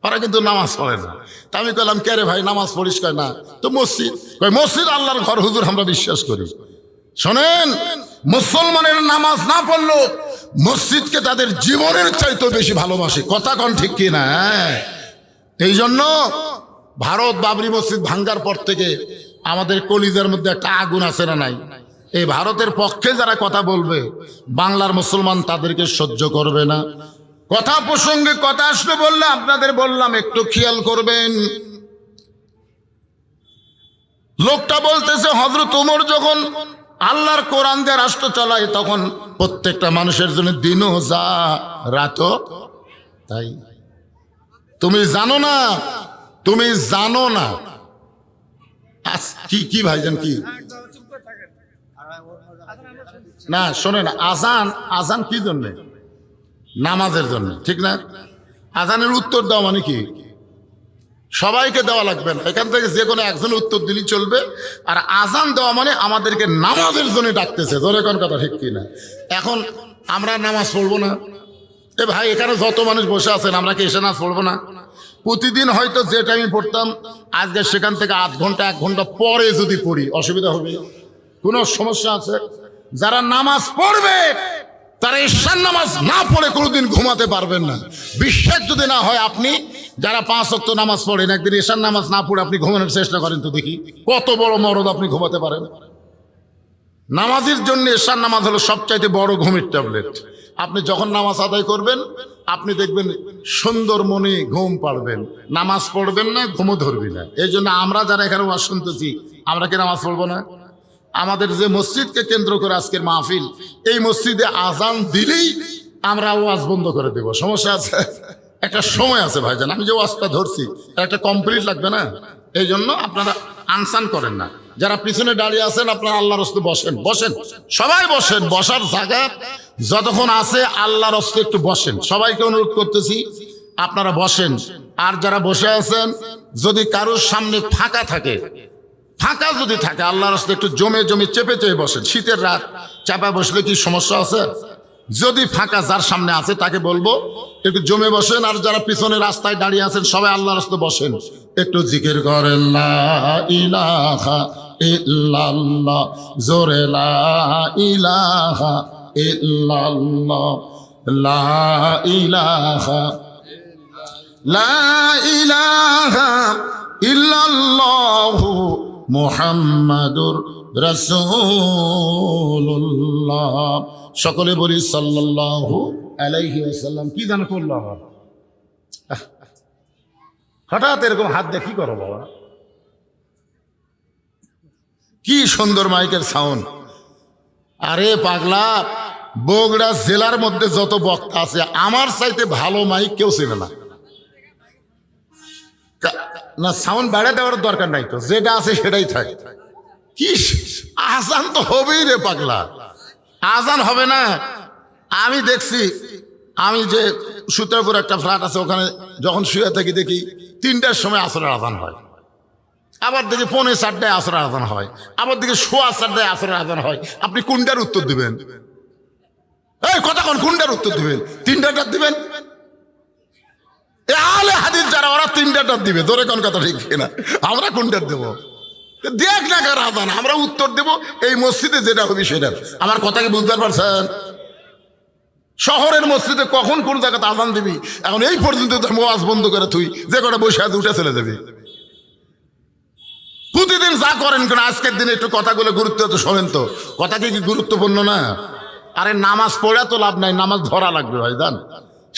ওরা কিন্তু নামাজ পড়ে না। তা আমি কইলাম, কে রে ভাই নামাজ পড়িস? কয় না। তো মসজিদ? কয় মসজিদ আল্লাহর ঘর হুজুর, আমরা বিশ্বাস করি। শোনেন, মুসলমানের নামাজ না পড়লো মসজিদকে তাদের জীবনের চাইতে বেশি ভালোবাসে। কথা কন ঠিক কিনা? এই জন্য ভারত বাবরি মসজিদ ভাঙ্গার পর থেকে আমাদের কলিজার মধ্যে একটা আগুন আছে না নাই? এই ভারতের পক্ষে যারা কথা বলবে, বাংলার মুসলমান তাদেরকে সহ্য করবে না। কথা প্রসঙ্গে কথা আসলে বললে আপনাদের বললাম একটু খেয়াল করবেন। লোকটা বলতেছে হযরত ওমর যখন আল্লাহর কোরআন দিয়ে রাষ্ট্র চালায়, তখন প্রত্যেকটা মানুষের জন্য দিনও যা রাতও তাই। তুমি জানো না, তুমি জানো না। কি ভাইজান কি না? শোনেন, আজান কি জন্য? নামাজের জন্য, ঠিক না? আজানের উত্তর দেওয়া মানে কি? সবাইকে দেওয়া লাগবে না, এখান থেকে যে কোনো একজন উত্তর দিলেই চলবে। আর আজান দেওয়া মানে আমাদেরকে নামাজের জন্য ডাকতেছে। ধরে কোন কথা ঠিক কিনা? এখন আমরা নামাজ পড়বো না? এ ভাই, এখানে যত মানুষ বসে আছেন, আমরা কি এসে নামাজ পড়বো না? প্রতিদিন হয়তো যে টাইমে পড়তাম, আজকে সেখান থেকে 8 ঘন্টা 1 ঘন্টা পরে যদি পড়ি, অসুবিধা হবে? কোনো সমস্যা আছে? যারা নামাজ পড়বে তারা ঈশার নামাজ না পড়ে কোনোদিন ঘুমাতে পারবেন না। বিশ্বাস যদি না হয়, আপনি যারা 5 ওয়াক্ত নামাজ পড়েন, একদিন ঈশার নামাজ না পড়ে আপনি ঘুমানোর চেষ্টা করেন তো দেখি, কত বড় মরদ আপনি ঘুমাতে পারেন। নামাজের জন্য ঈশার নামাজ হলো সবচাইতে বড় ঘুমের ট্যাবলেট। আপনি যখন নামাজ আদায় করবেন, আপনি দেখবেন সুন্দর মনে ঘুম পাড়বেন। নামাজ পড়বেন না, ঘুমও ধরবি না। এই জন্য আমরা যারা এখানে ওয়াজ শুনতেছি, আমরা কি নামাজ পড়বো না? আমাদের যে মসজিদকে কেন্দ্র করে আজকের মাহফিল, এই মসজিদে আজান দিলেই আমরা ওয়াজ বন্ধ করে দেব। সমস্যা আছে? একটা সময় আছে ভাইজান, আমি যে ওয়াজটা ধরছি একটা কমপ্লিট লাগবে না? এই জন্য আপনারা আনসান করেন না। যারা পিছনে দাঁড়িয়ে আছেন, আপনারা আল্লাহর রাস্তায় বসেন, বসেন, সবাই বসেন। বসার জায়গা যতক্ষণ আছে আল্লাহর রাস্তায় একটু বসেন। সবাইকে অনুরোধ করতেছি আপনারা বসেন। আর যারা বসে আছেন, যদি কারোর সামনে ফাঁকা থাকে, ফাঁকা যদি থাকে, আল্লাহর রাস্তায় একটু জমে জমে চেপে চেপে বসেন। শীতের রাত চাপা বসলে কি সমস্যা আছে? যদি ফাঁকা যার সামনে আছে তাকে বলবো একটু জমে বসেন। আর যারা পিছনে রাস্তায় দাঁড়িয়ে আছেন, সবাই আল্লাহর রাস্তায় বসেন, একটু জিকির করেন লা ইলাহা ইল্লাল্লাহ, জোরে লা ইলাহা ইল্লাল্লাহ, লা ইলাহা ইল্লাল্লাহু মুহাম্মাদুর রাসূলুল্লাহ। সকলে বলি সাল্লাল্লাহু আলাইহি ওয়াসাল্লাম। কি জানো করলো আবার? হঠাৎ এরকম হাত দিয়ে কি করো বাবা? কি সুন্দর মাইকের সাউন্ড! আরে পাগলা, বগুড়া জেলার মধ্যে যত বক্তা আছে আমার চাইতে ভালো মাইক কেউ চেনে না। না, সাউন্ড বাড়িয়ে দেওয়ার দরকার নাই তো, যেটা আছে সেটাই থাকে। কি আজান তো হবেই রে পাগলা, আজান হবে না? আমি দেখছি, আমি যে সুতরাপুর একটা ফ্ল্যাট আছে ওখানে যখন শুয়ে থাকি দেখি 3টার সময় আসরের আজান হয়, আবার দেখি 4:45 আসরের আজান হয়, আবার দেখি 4:15 আসরের আজান হয়। আপনি কোনটার উত্তর দিবেন? এই কথা কোনটার উত্তর দিবেন? 3টাটা দিবেন? আলে হাদিস যারা ওরা 3টাটা দিবে, ধরে কোন কথা ঠিক না? আমরা কোনটার দেবো? দেখ না কার আজান, আমরা উত্তর দেব এই মসজিদে যেটা হবে সেটা। আমার কথা কি বুঝতে পারছেন? শহরের মসজিদে কখন কোন জায়গাতে আজান দিবি এখন এই পর্যন্ত ওয়াজ বন্ধ করে তুই যে কটা বসে আছে উঠে চলে যাবি। প্রতিদিন যা করেন কেন আজকের দিনে একটু কথাগুলো গুরুত্ব তো শোনেন তো, কথা কি গুরুত্বপূর্ণ না? আরে নামাজ পড়া তো লাভ নাই, নামাজ ধরা লাগবে ভাই জান।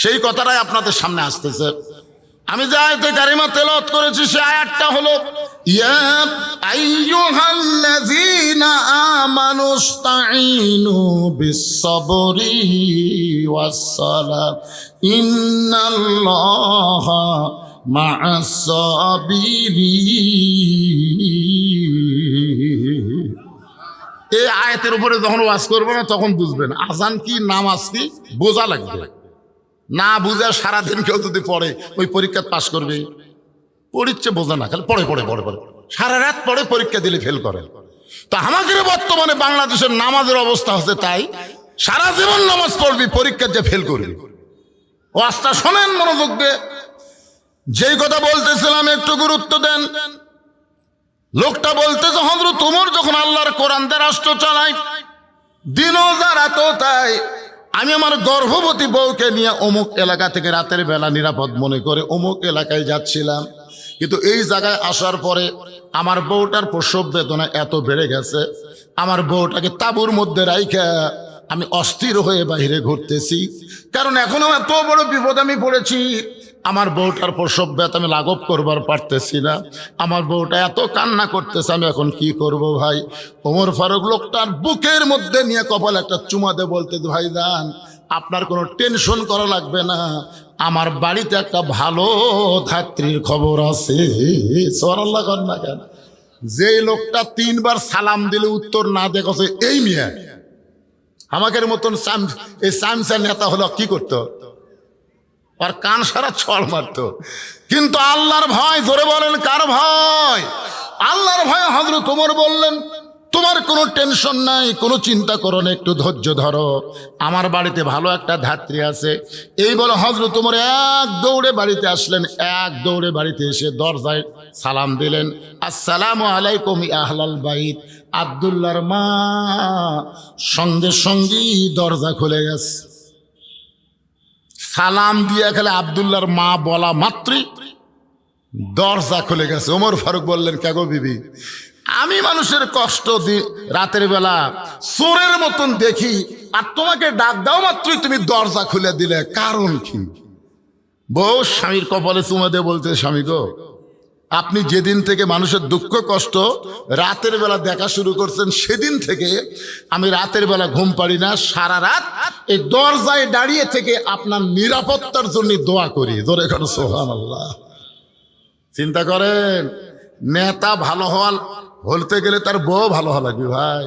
সেই কথাটাই আপনাদের সামনে আসতেছে। আমি যে আয়াতে কারিমা তেলাওয়াত করেছি সে আয়াতটা হলো ইয়া আইয়ুহাল্লাযীনা আমানুস্তাঈনু বিস-সাবরি ওয়াস-সালাহ ইন্নাল্লাহা মা'আস-সাবিরিন। এই আয়াতের উপরে যখন ওয়াজ করবো না তখন বুঝবেন আজান কি নামাজ কি বোঝা লাগবে। না বুঝা সারাদিন কেউ যদি পড়ে ওই পরীক্ষা পাশ করবে? পড়িচ্ছে বোঝা না, খালি পড়ে পড়ে পড়ে পড়ে সারা রাত পড়ে পরীক্ষা দিলে ফেল করে। তা আমাদের বর্তমানে বাংলাদেশের নামাজের অবস্থা হচ্ছে তাই, সারা জীবন নামাজ পড়বি, পরীক্ষা যে ফেল করবি। ওয়াজটা শোনেন মনোযোগ দিয়ে। যেই কথা বলতেছিলাম একটু গুরুত্ব দেন। লোকটা বলতেছে হযরত ওমর যখন আল্লাহর কোরআন দিয়ে রাষ্ট্র চালায় দিনও যা রাতও তাই, আমি আমার গর্ভবতী বউকে নিয়ে অমুক এলাকা থেকে রাতের বেলা নিরাপদ মনে করে অমুক এলাকায় যাচ্ছিলাম, কিন্তু এই জায়গায় আসার পরে আমার বউটার প্রসব বেদনা এত বেড়ে গেছে, আমার বউটাকে তাঁবুর মধ্যে রাইখা আমি অস্থির হয়ে বাইরে ঘুরতেছি, কারণ এখনো এত বড় বিপদ আমি পড়েছি। আমার বউটার প্রসব ব্যথা আমি লাঘব করবার পারতেছি না, আমার বউটা এত কান্না করতেছে, আমি এখন কি করব ভাই? ওমর ফারুক লোকটার বুকের মধ্যে নিয়ে কপাল একটা চুমা দিয়ে বলতে, ভাই যান আপনার কোনো টেনশন করা লাগবে না, আমার বাড়িতে একটা ভালো ধাত্রীর খবর আছে। সুবহানাল্লাহ কর না কেন? যে লোকটা 3বার সালাম দিলে উত্তর না দেখছে এই মিয়া আমাদের মতন এই সামসা নেতা হলো কি করতো? আর কান সারা ছড় মারতো। কিন্তু আল্লাহর ভয়, জোরে বলেন কার ভয়? আল্লাহর ভয়। হযরত ওমর বললেন তোমার কোনো টেনশন নাই, কোনো চিন্তা করো না, একটু ধৈর্য ধরো, আমার বাড়িতে ভালো একটা ধাত্রী আছে। এই বলে হযরত ওমর এক দৌড়ে বাড়িতে আসলেন, এক দৌড়ে বাড়িতে এসে দরজায় সালাম দিলেন, আসসালামু আলাইকুম আহলাল বাইত। আব্দুল্লাহর মা সঙ্গে সঙ্গেই দরজা খুলে গেছে। সালাম দিয়ে খেলে আব্দুল্লাহর মা বলা মাত্রই দরজা খুলে গেছে। ওমর ফারুক বললেন, কেগো বিবি, আমি মানুষের কষ্ট রাতের বেলা চোরের মতন দেখি, আর তোমাকে ডাক দাও মাত্রই তুমি দরজা খুলে দিলে, কারণ কি? বউ স্বামীর কপালে চুমা দিয়ে বলতে, স্বামী গো, আপনি যেদিন থেকে মানুষের দুঃখ কষ্ট রাতের বেলা দেখা শুরু করছেন সেদিন থেকে আমি রাতের বেলা ঘুম পারি না, সারা রাত এই দরজায় দাঁড়িয়ে থেকে আপনার নিরাপত্তার জন্য দোয়া করি। জোরে করে সুবহানাল্লাহ। চিন্তা করেন, নেতা ভালো হতে গেলে তার বউ ভালো হওয়া লাগবে ভাই।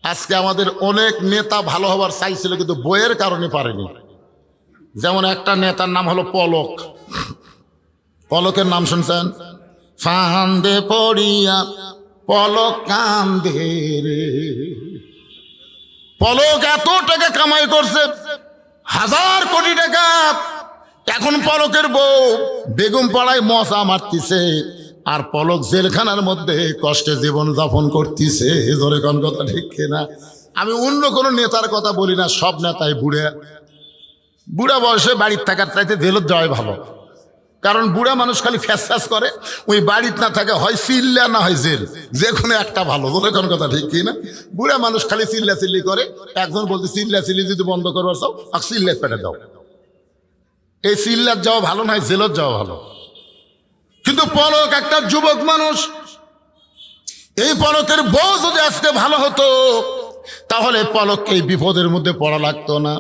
আজকে আমাদের অনেক নেতা ভালো হওয়ার চাইছিল কিন্তু বইয়ের কারণে পারেনি। যেমন একটা নেতার নাম হলো পলক। পলকের নাম শুনছেন? ফান্দে পড়িয়া পলক কান্দে রে। পলক এত টাকা কামাই করছে, 1000 কোটি টাকা। এখন পলকের বউ বেগম পাড়ায় মশা মারতিছে, আর পলক জেলখানার মধ্যে কষ্টে জীবন যাপন করতেছে। ধরে কোন কথা ঠিক না? আমি অন্য কোনো নেতার কথা বলি না, সব নেতাই বুড়া বয়সে বাড়ির থাকার চাইতে জেলত যাওয়াই ভালো। কারণ বুড়া মানুষ খালি ফ্যাস ফ্যাস করে, ওই বাড়িতে না থাকে হয় চিল্লা না হয় জেল, যে কোনো একটা ভালো। ধরে কোন কথা ঠিক কি না? বুড়া মানুষ খালি চিল্লা চিল্লি করে। একজন বলতে চিল্লা চিল্লি যদি বন্ধ করবার চাও আর চিল্লার পেটে দাও। এই চিল্লার যাওয়া ভালো নয়, জেলত যাওয়া ভালো। কিন্তু পলক একটা যুবক মানুষ, এই পলকের বউ যদি আজকে ভালো হতো তাহলে পলককে এই বিপদের মধ্যে পড়া লাগতো না।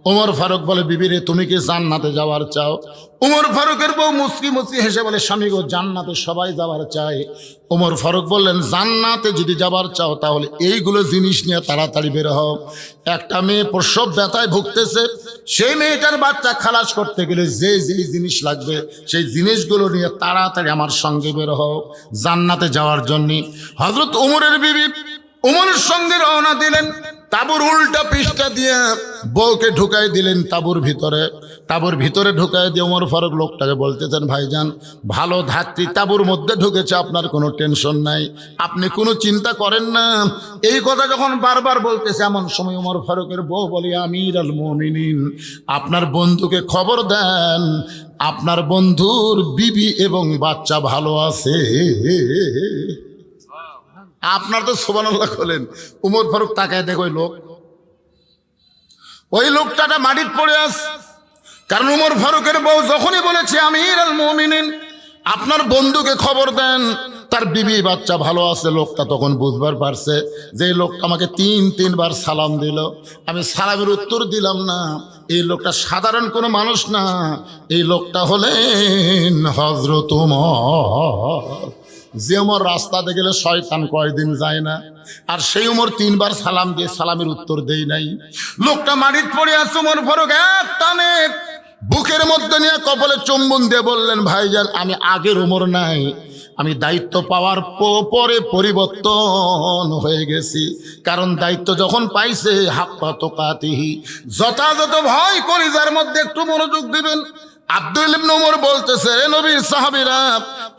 ওমর ফারুক বলে, বিবিরে তুমি কি জান্নাতে যাওয়ার চাও? ওমর ফারুকের বউ মুচকি মুচকি হেসে বলে, স্বামী গো, জান্নাতে সবাই যাওয়ার চায়। ওমর ফারুক বললেন, জান্নাতে যদি যাবার চাও তাহলে এইগুলো জিনিস নিয়ে তাড়াতাড়ি বের হও। একটা মেয়ে প্রসব ব্যথায় ভুগতেছে, সেই মেয়েটার বাচ্চা খালাস করতে গেলে যে জিনিস লাগবে সেই জিনিসগুলো নিয়ে তাড়াতাড়ি আমার সঙ্গে বের হও জান্নাতে যাওয়ার জন্য। হযরত ওমরের বিবি ওমরের সঙ্গে রওনা দিলেন। তাঁবুর উল্টা পৃষ্ঠা দিয়ে বউকে ঢুকাই দিলেন তাঁবুর ভিতরে ঢুকাই দিয়ে ওমর ফারুক লোকটাকে বলতেছেন, ভাইজান, ভালো ধাত্রী তাঁবুর মধ্যে ঢুকেছে, আপনার কোনো টেনশন নাই, আপনি কোনো চিন্তা করেন না। এই কথা যখন বারবার বলতেছে এমন সময় ওমর ফারুকের বউ বলি, আমির আল মুমিনিন, আপনার বন্ধুকে খবর দেন আপনার বন্ধুর বিবি এবং বাচ্চা ভালো আছে। আপনার তো সুবহানাল্লাহ বলেন। উমর ফারুক তাকায় দেখো, ওই লোকটা মাটির পড়ে আস। কারণ উমর ফারুকের বউ যখনই বলেছে আমির আল মুমিনিন, আপনার বন্ধুকে খবর দেন তার বিবি বাচ্চা ভালো আছে, লোকটা তখন বুঝবার পারছে যে লোকটা আমাকে তিনবার সালাম দিল, আমি সালামের উত্তর দিলাম না, এই লোকটা সাধারণ কোনো মানুষ না, এই লোকটা হলেন হযরত ওমর। যে ওমর রাস্তাতে গেলে শয়তান কয়দিন যায় না, আর সেই ওমর 3বার সালাম দিয়ে সালামের উত্তর দেই নাই। লোকটা মাটির পড়ে আছে। ওমর ফারুক এক টানে বুকের মধ্যে নিয়ে কপালে চুম্বন দিয়ে বললেন, ভাইজান, আমি আগের ওমর নাই, আমি দায়িত্ব পাওয়ার পরে পরিবর্তন হয়ে গেছি। কারণ দায়িত্ব যখন পাইছে হাক্কা তুকাতিহি, যথাযথ ভয় কলিজার মধ্যে একটু মনোযোগ দিবেন। আব্দুল ইবনে ওমর বলতেছে, নবীর সাহাবীরা,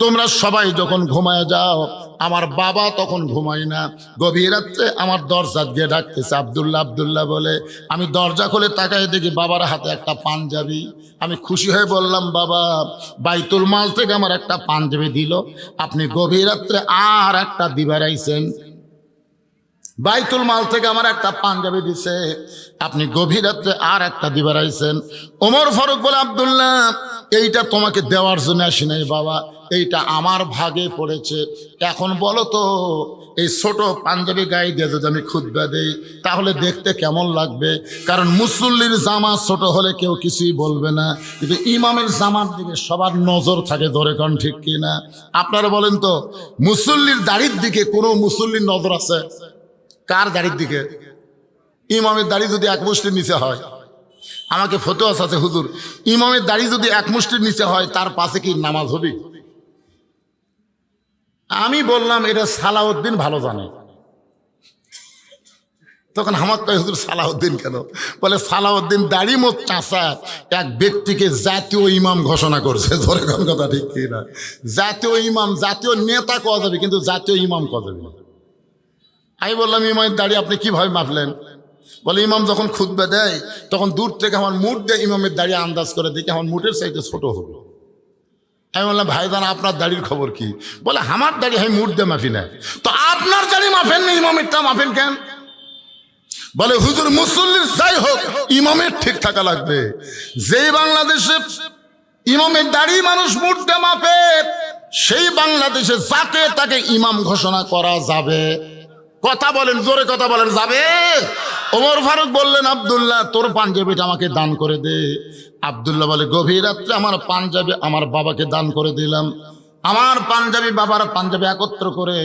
তোমরা সবাই যখন ঘুমায় যাও, আমার বাবা তখন ঘুমায় না, গভীর রাত্রে আমার দরজা দিয়ে ডাকতেছে, আব্দুল্লাহ আব্দুল্লাহ বলে। আমি দরজা খুলে তাকাই দেখি বাবার হাতে একটা পাঞ্জাবি। আমি খুশি হয়ে বললাম, বাবা, বাইতুল মাল থেকে আমার একটা পাঞ্জাবি দিল, আপনি গভীর রাত্রে আর একটা দিবার আইছেন। বাইতুল মাল থেকে আমার একটা পাঞ্জাবি দিছে, আপনি গভীর রাত্রে আর একটা দিবার আইছেন। ওমর ফারুক বলে, আব্দুল্লাহ, এইটা তোমাকে দেওয়ার জন্য আসি নাই বাবা, এইটা আমার ভাগে পড়েছে। এখন বলো তো, এই ছোট পাঞ্জাবি গায়ে দিয়ে যদি আমি খুতবা দেই তাহলে দেখতে কেমন লাগবে? কারণ মুসল্লির জামা ছোট হলে কেউ কিছুই বলবে না, কিন্তু ইমামের জামার দিকে সবার নজর থাকে। ধরে কোন ঠিক কিনা? আপনারা বলেন তো, মুসল্লির দাড়ির দিকে কোনো মুসল্লির নজর আছে? কার দাড়ির দিকে? ইমামের দাড়ি যদি এক মুষ্টির নিচে হয়, আমাকে ফতোয়া আছে হুজুর, ইমামের দাড়ি যদি এক মুষ্টির নিচে হয় তার পাশে কি নামাজ হবে? আমি বললাম, এটা সালাউদ্দিন ভালো জানে। তখন আমার কয়, হুজুর সালাউদ্দিন কেন? বলে, সালাউদ্দিন দাড়ি মোট চাষা এক ব্যক্তিকে জাতীয় ইমাম ঘোষণা করছে। ধরে কোন কথা ঠিক কিনা? জাতীয় ইমাম, জাতীয় নেতা কওয়া যাবে কিন্তু জাতীয় ইমাম কওয়া যাবে না। আমি বললাম, ইমামের দাড়ি আপনি কিভাবে মাপলেন? বলে, ইমাম যখন খুতবা দেয় তখন দূর থেকে আমার মুঠ দিয়ে ইমামের দাড়ি আন্দাজ করে দেখি আমার মুঠের চাইতে ছোট হবে। আমি বললাম, ভাইজান, আপনার দাড়ির খবর কি? বলে, আমার দাড়ি আমি মুঠ দিয়ে মাফি না। তো আপনার দাড়ি মাফেন না, ইমামেরটা মাফেন কেন? বলে, হুজুর, মুসল্লির যাই হোক ইমামের ঠিক থাকা লাগবে। যেই বাংলাদেশে ইমামের দাড়ি মানুষ মুঠ দিয়ে মাপে, সেই বাংলাদেশে যাকে তাকে ইমাম ঘোষণা করা যাবে। কথা বলেন, জোরে কথা বলেন, যাবে? ওমর ফারুক বললেন, আব্দুল্লাহ, তোর পাঞ্জাবিটা আমাকে দান করে দে। আব্দুল্লাহ বলে, গভীর রাত্রে আমার পাঞ্জাবি আমার বাবাকে দান করে দিলাম। আমার পাঞ্জাবি বাবার পাঞ্জাবি একত্র করে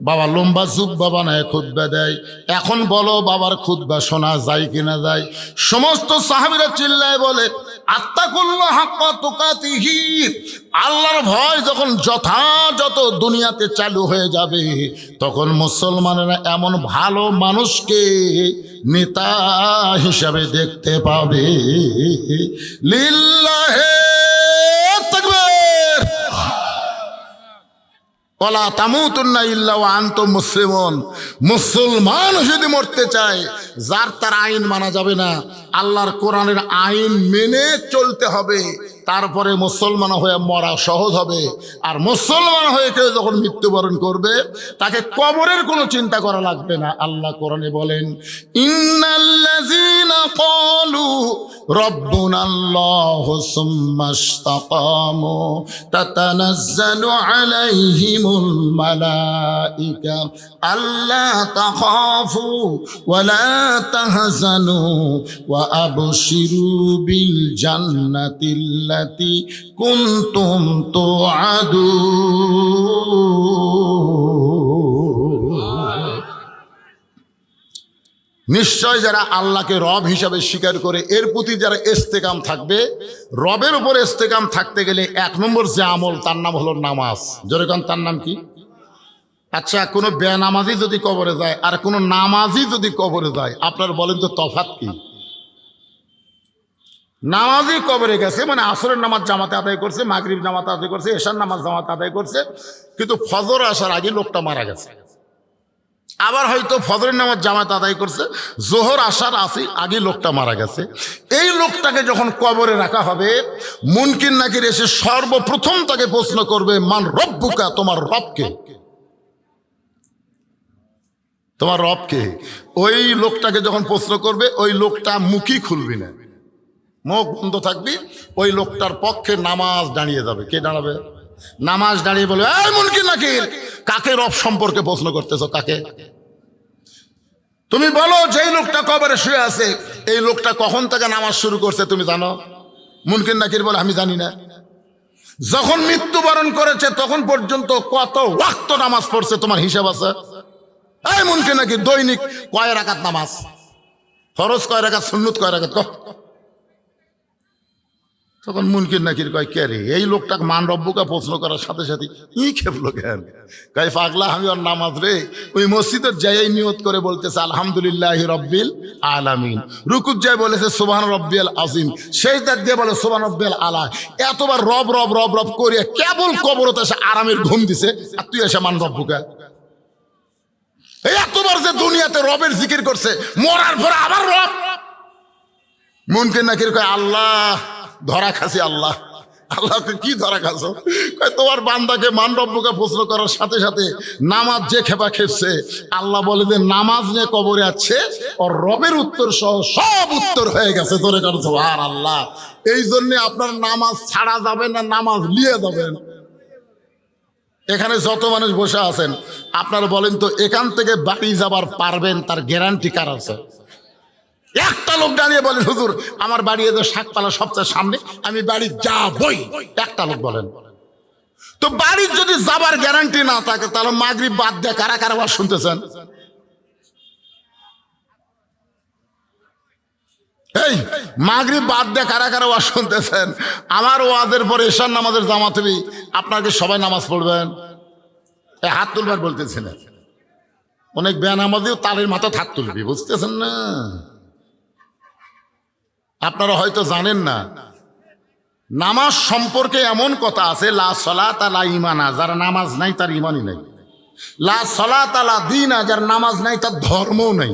বাবা লম্বা জুব্বা বানায় খুতবা দেয়। এখন বলো, বাবার খুতবা শোনা যায় কিনা যায়? সমস্ত সাহাবীরা চিল্লায় বলে, আত্তাকুল্লাহ হাক্কা তুকাতিহি, আল্লাহর ভয় যখন যথাযথ দুনিয়াতে চালু হয়ে যাবে তখন মুসলমানেরা এমন ভালো মানুষকে নেতা হিসাবে দেখতে পাবে। লিল্লাহে তাকবীর, ওয়ালা তামুতুন্না ইল্লা ওয়া আনতুম মুসলিমুন। মুসলমান যদি মরতে চায়, যার তার আইন মানা যাবে না, আল্লাহর কোরআনের আইন মেনে চলতে হবে। তারপরে মুসলমান হয়ে মরা সহজ হবে। আর মুসলমান হয়ে কেউ যখন মৃত্যুবরণ করবে তাকে কবরের কোনো চিন্তা করা লাগবে না। আল্লাহ কোরআনে বলেন, ইন্নাল্লাযীনা ক্বালু রাব্বুনাল্লাহু সুম্মা ইসতাকামু তাতানাজ্জালু আলাইহিমুল মালাইকা আল্লা তাখাফু ওয়া লা তাহজানু ওয়া আবশিরু বিল জান্নাতিল্লাতী কুনতুম তুআদুন। নিশ্চয় যারা আল্লাহকে রব হিসাবে স্বীকার করে এর প্রতি যারা ইস্তেকাম থাকবে, রবের উপর ইস্তেকাম থাকতে গেলে 1 নম্বর যে আমল তার নাম হলো নামাজ। জোরে কোন তার নাম কি? আচ্ছা, কোনো বেনামাজি যদি কবরে যায় আর কোনো নামাজি যদি কবরে যায়, আপনারা বলেন তো তফাৎ কি? নামাজি কবরে গেছে মানে আসরের নামাজ জামাতে আদায় করছে, মাগরিব জামাতে আদায় করছে, এশার নামাজ জামাতে আদায় করছে, কিন্তু ফজর আসার আগে লোকটা মারা গেছে। আবার হয়তো ফজরের নামাজ জামাত আদায় করছে, জোহর আসার আগে লোকটা মারা গেছে। এই লোকটাকে যখন কবরে রাখা হবে, মুনকির নাকির এসে সর্বপ্রথম তাকে প্রশ্ন করবে, মান রব্বুকা, তোমার রবকে, তোমার রবকে। ওই লোকটাকে যখন প্রশ্ন করবে, ওই লোকটা মুখই খুলবি না, মুখ বন্ধ থাকবি। ওই লোকটার পক্ষে নামাজ দাঁড়িয়ে যাবে। কে দাঁড়াবে? নামাজ দাঁড়িয়ে বলবে, এই মুনকির নাকির, কাকে রব সম্পর্কে প্রশ্ন করতেছো? কাকে? তুমি বলো, যেই লোকটা কবরে শুয়ে আছে এই লোকটা কখন থেকে নামাজ শুরু করছে তুমি জানো? মুনকির নাকির বলে, আমি জানি না। যখন মৃত্যুবরণ করেছে তখন পর্যন্ত কত ওয়াক্ত নামাজ পড়ছে তোমার হিসাব আছে? এই মুনকির নাকির, দৈনিক কয় রাকাত নামাজ? ফরজ কয় রাকাত, সুন্নত কয় রাকাত? তখন মুনকির নাকির কয়, কে রে? এই লোকটাকে মান রব্বুকা প্রশ্ন করার সাথে সাথে ই খেপলো কেন? কয়, পাগলা, আমি ওর নামাজ রে ওই মসজিদের যাই নিয়ত করে বলতেছে আলহামদুলিল্লাহি রব্বিল আলামিন, রুকুত যায় বলেছে সুবহান রব্বিয়াল আযীম, সেজদা দিয়ে বলে সুবহান রব্বিয়াল আলা। এতবার রব রব রব রব করে কেবল কবরতে এসে আরামের ঘুম দিছে, আর তুই এসে মান রব্বুকা। এই এতবার যে দুনিয়াতে রবের জিকির করছে, মরার পরে আবার রব। মুনকির নাকির কয়, আল্লাহ ধরা খাসি। আল্লাহ, আল্লাহকে কি ধরা খাসো? তোমার বান্দাকে মান রব্বুকে প্রশ্ন করার সাথে সাথে নামাজ যে খেপা খেপছে, আল্লাহ বলে যে নামাজ নিয়ে কবরে আছে, ওর রবের উত্তর সহ সব উত্তর হয়ে গেছে। ধরে করছো আর আল্লাহ, এই জন্যে আপনার নামাজ ছাড়া যাবে না, নামাজ নিয়ে যাবেন। এখানে যত মানুষ বসে আছেন আপনারা বলেন তো, এখান থেকে বাড়ি যাবার পারবেন তার গ্যারান্টি কার আছে? একটা লোক দাঁড়িয়ে বলেন, হুজুর আমার বাড়ি এদের শাকপালা সবচেয়ে সামনে, আমি বাড়ি যাবই। একটা লোক বলেন তো। বাড়ির যদি যাবার গ্যারান্টি না থাকে, তাহলে মাগরিব বাদ দিয়ে কারা কারা ওয়াজ শুনতেছেন? এই মাগরিব বাদ দিয়ে কারা কারা ওয়াজ শুনতেছেন? আমার ওয়াজের পরে এশার নামাজের জামাত হবে, আপনাকে সবাই নামাজ পড়বেন? হাত তুলবার বলতেছেন। অনেক বেনামাজিও তালের মাথায় হাত তুলবি, বুঝতেছেন না? আপনারা হয়তো জানেন না, নামাজ সম্পর্কে এমন কথা আছে, লা সলাতা লা ঈমানা, যার নামাজ নাই তার ঈমানই নাই। লা সলাতা লা দীনা, যার নামাজ নাই তার ধর্মও নাই।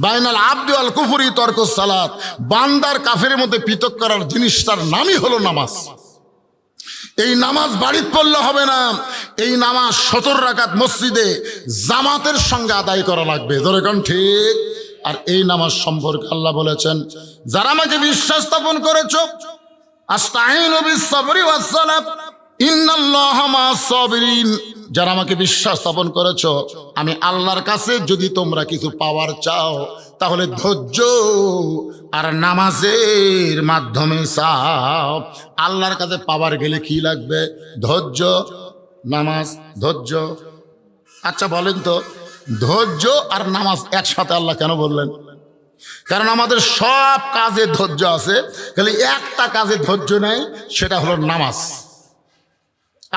বাইনাল আবদি ওয়াল কুফরি তরকুস সালাত, বান্দার কাফেরের মধ্যে পৃথক করার জিনিসটার নামই হলো নামাজ। এই নামাজ বাড়িতে পড়লে হবে না, এই নামাজ 17 রাকাত মসজিদে জামাতের সঙ্গে আদায় করা লাগবে। ধরে কোন ঠিক? আর এই নামাজ সম্পর্কে আল্লাহ বলেছেন, যারা আমাকে বিশ্বাস স্থাপন করেছো, আস্তাঈনু বিস-সাবরি ওয়াস-সালাত ইন্নাল্লাহা মা'আস-সাবিরিন, যারা আমাকে বিশ্বাস স্থাপন করেছো, আমি আল্লাহর কাছে যদি তোমরা কিছু পাওয়ার চাও তাহলে ধৈর্য আর নামাজের মাধ্যমে চাও। আল্লাহর কাছে পাওয়ার গেলে কি লাগবে? ধৈর্য, নামাজ, ধৈর্য। আচ্ছা বলেন তো, ধৈর্য আর নামাজ একসাথে আল্লাহ কেন বললেন? কারণ আমাদের সব কাজে ধৈর্য আছে, খালি একটা কাজে ধৈর্য নাই, সেটা হলো নামাজ।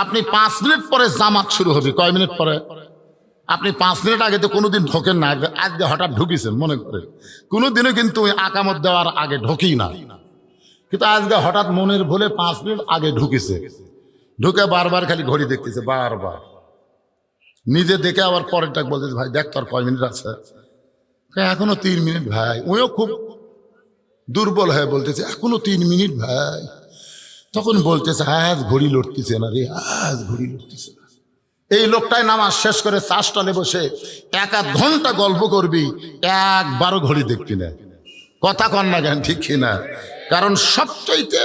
আপনি 5 মিনিট পরে জামাত শুরু হবে, কয় মিনিট পরে? আপনি 5 মিনিট আগে তো কোনোদিন ঢোকেন না, আজকে হঠাৎ ঢুকিছেন মনে করে। কোনোদিনও কিন্তু আকামত দেওয়ার আগে ঢোকেই না, কিন্তু আজকে হঠাৎ মনের ভুলে 5 মিনিট আগে ঢুকেছে। ঢুকে বারবার খালি ঘড়ি দেখতেছে, বারবার নিজে দেখে আবার পরেরটা বলতেছে, ভাই দেখ তোর কয় মিনিট আছে? এখনো 3 মিনিট ভাই। ওও খুব দুর্বল হয়ে বলতেছে, এখনো 3 মিনিট ভাই। তখন বলতেছে আজ ঘড়ি লড়তেছে না রে, আজ ঘড়ি লড়তেছে না। এই লোকটাই নামাজ শেষ করে চা স্টলে বসে 1-1 ঘন্টা গল্প করবি, একবারও ঘড়ি দেখবি না। কথা কন না কেন, ঠিক কিনা? কারণ সবচাইতে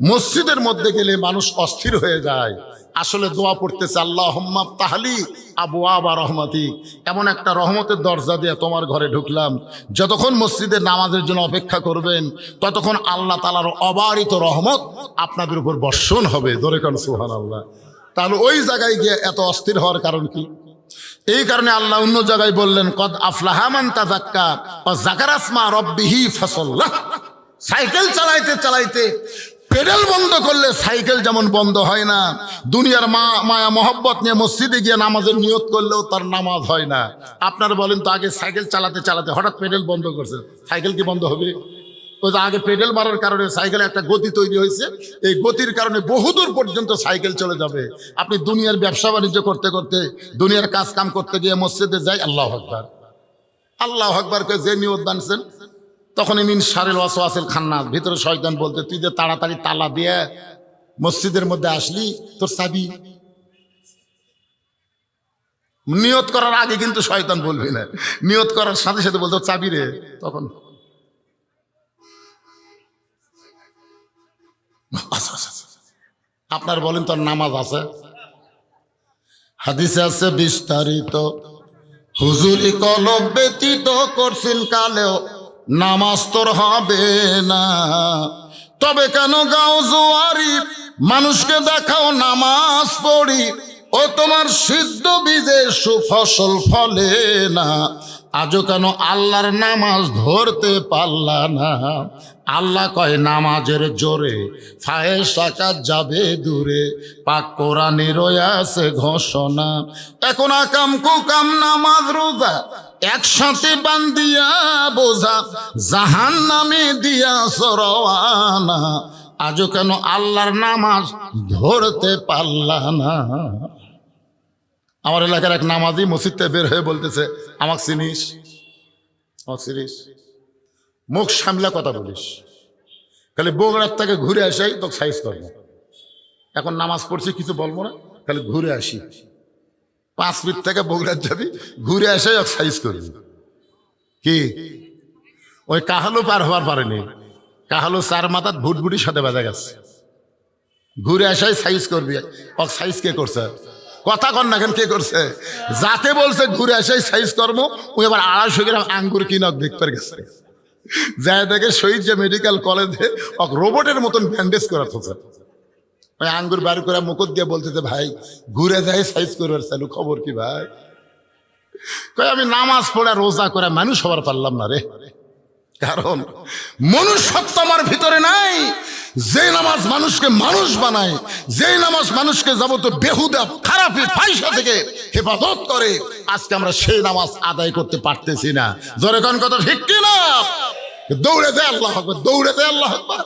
মসজিদের মধ্যে গেলে মানুষ অস্থির হয়ে যায়। আসলে দোয়া পড়তেছে আল্লাহুম্মা তাহলি আবওয়াবা রহমতি, এমন একটা রহমতের দরজা দিয়ে তোমার ঘরে ঢুকলাম। যতক্ষণ মসজিদের নামাজের জন্য অপেক্ষা করবেন ততক্ষণ আল্লাহ তাআলার অবারিত রহমত আপনাদের উপর বর্ষণ হবে। ধরে কোন সুবহানাল্লাহ। তাহলে ওই জায়গায় গিয়ে এত অস্থির হওয়ার কারণ কি? এই কারণে আল্লাহ অন্য জায়গায় বললেন কদ আফলাহা মান তাযাক্কা ওয়া যাকারা ইসমা রাব্বিহি ফাসাল্লাহ। সাইকেল চালাইতে চালাইতে পেডেল বন্ধ করলে সাইকেল যেমন বন্ধ হয় না, দুনিয়ার মায়া মহব্বত নিয়ে মসজিদে গিয়ে নামাজের নিয়ত করলেও তার নামাজ হয় না। আপনারা বলেন তো, আগে সাইকেল চালাতে চালাতে হঠাৎ পেডেল বন্ধ করছে, সাইকেল কি বন্ধ হবে? ওই যে আগে পেডেল মারার কারণে সাইকেলে একটা গতি তৈরি হয়েছে, এই গতির কারণে বহুদূর পর্যন্ত সাইকেল চলে যাবে। আপনি দুনিয়ার ব্যবসা বাণিজ্য করতে করতে, দুনিয়ার কাজ কাম করতে গিয়ে মসজিদে যাই আল্লাহু আকবার আল্লাহু আকবার কে যে নিয়ত বানছেন, তখন মিন শারিল ওয়াসওয়াসিল খান্নাস, ভিতরে শয়তান বলতে তুই যে তাড়াতাড়ি তালা দিয়ে মসজিদের মধ্যে আসলি, তোর চাবি। নিয়ত করার আগে কিন্তু শয়তান বলবি না, নিয়ত করার সাথে সাথে বলতো চাবি রে। তখন আপনার বলেন তোর নামাজ আছে? হাদিসে আছে বিস্তারিত, হুজুরি কলব ব্যতীত করছেন কালেও নামাজ তোর হবে না। তবে কেন গাও জোয়ারি, মানুষকে দেখাও নামাজ পড়ি, ও তোমার সিদ্ধ বীজে সুফসল ফলে না। আজও কেন আল্লাহর নামাজ ধরতে পারলা না? আল্লাহ কয় নামাজের জোরে ফায়েশা কাজ যাবে দূরে, পাক কোরআনে রয়েছে ঘোষণা। এখন আকাম কুকাম নামাজ রোজা একসাথে বান্দিয়া বোঝা, জাহান নামে দিয়া সরওয়ানা। আজও কেন আল্লাহর নামাজ ধরতে পারলা না? আমার এলাকার এক নামাজি মসজিদ থেকে বের হয়ে বলতেছে, আমাকে চিনিস? আমাকে চিনিস? মুখ সামলা কথা বলিস, খালি বগুড়ার থেকে ঘুরে আসাই তো সাইজ করবো। এখন নামাজ পড়ছি কিছু বলবো না, খালি ঘুরে আসি। 5 মিনিট থেকে বগুড়ার যাবি, ঘুরে আসাই সাইজ করবি। কি ওই কাহালো পার হওয়ার পারেনি, কাহালো 4 মাথার ভুটভুটির সাথে বাজা গেছে, ঘুরে আসাই সাইজ করবি। ও সাইজ কে করছে? কথা কন না কেন, কে করছে? যাকে বলছে ঘুরে আসাই সাইজ করবো, ওই এবার 250 গ্রাম আঙ্গুর কিনক দেখতে গেছে, যায় দেখে শহীদ যে মেডিকেল কলেজে রোবটের মতন ব্যান্ডেজ করা থাকে। ওই আঙ্গুর বার করে মুকুট দিয়ে বলতেছে, ভাই ঘুরে যায় সাইজ করবার চালু, খবর কি ভাই? কই আমি নামাজ পড়ে রোজা করে মানুষ হবার পারলাম না রে। কারণ মনুষ্যত্ব আমার ভিতরে নাই। যে নামাজ মানুষকে মানুষ বানায়, যে নামাজ মানুষকে যাবতীয় বেহুদা খারাপি ফাইসা থেকে হেফাজত করে, আজকে আমরা সেই নামাজ আদায় করতে পারতেছি না। জোরে কোন কথা ঠিক কি না? দৌড়ে যায় আল্লাহু আকবার, দৌড়ে যায় আল্লাহু আকবার।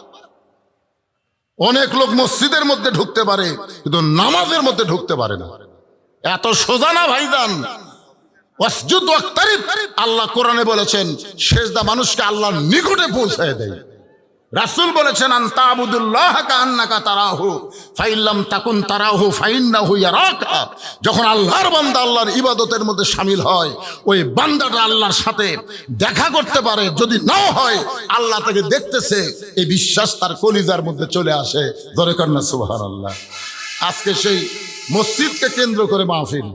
অনেক লোক মসজিদের মধ্যে ঢুকতে পারে কিন্তু নামাজের মধ্যে ঢুকতে পারে না। এত সোজা না ভাইজান। ওয়াসজুদ ওয়াক্তারিব, আল্লাহ কোরআনে বলেছেন সেজদা মানুষকে আল্লাহর নিকটে পৌঁছায় দেয়। রাসূল বলেছেন আনতা আবুদুল্লাহ কান্নাকা তারাহু ফাইল্লাম তাকুন তারাহু ফাইন্নাহু ইয়ারাকা। যখন আল্লাহর বান্দা আল্লাহর ইবাদতের মধ্যে শামিল হয়, ওই বান্দাটা আল্লাহর সাথে দেখা করতে পারে, যদি নাও হয় আল্লাহ তাকে দেখতেছে, এই বিশ্বাস তার কলিজার মধ্যে চলে আসে। ধরে কন্যা সুবহানাল্লাহ। আজকে সেই মসজিদকে কেন্দ্র করে মাহফিল।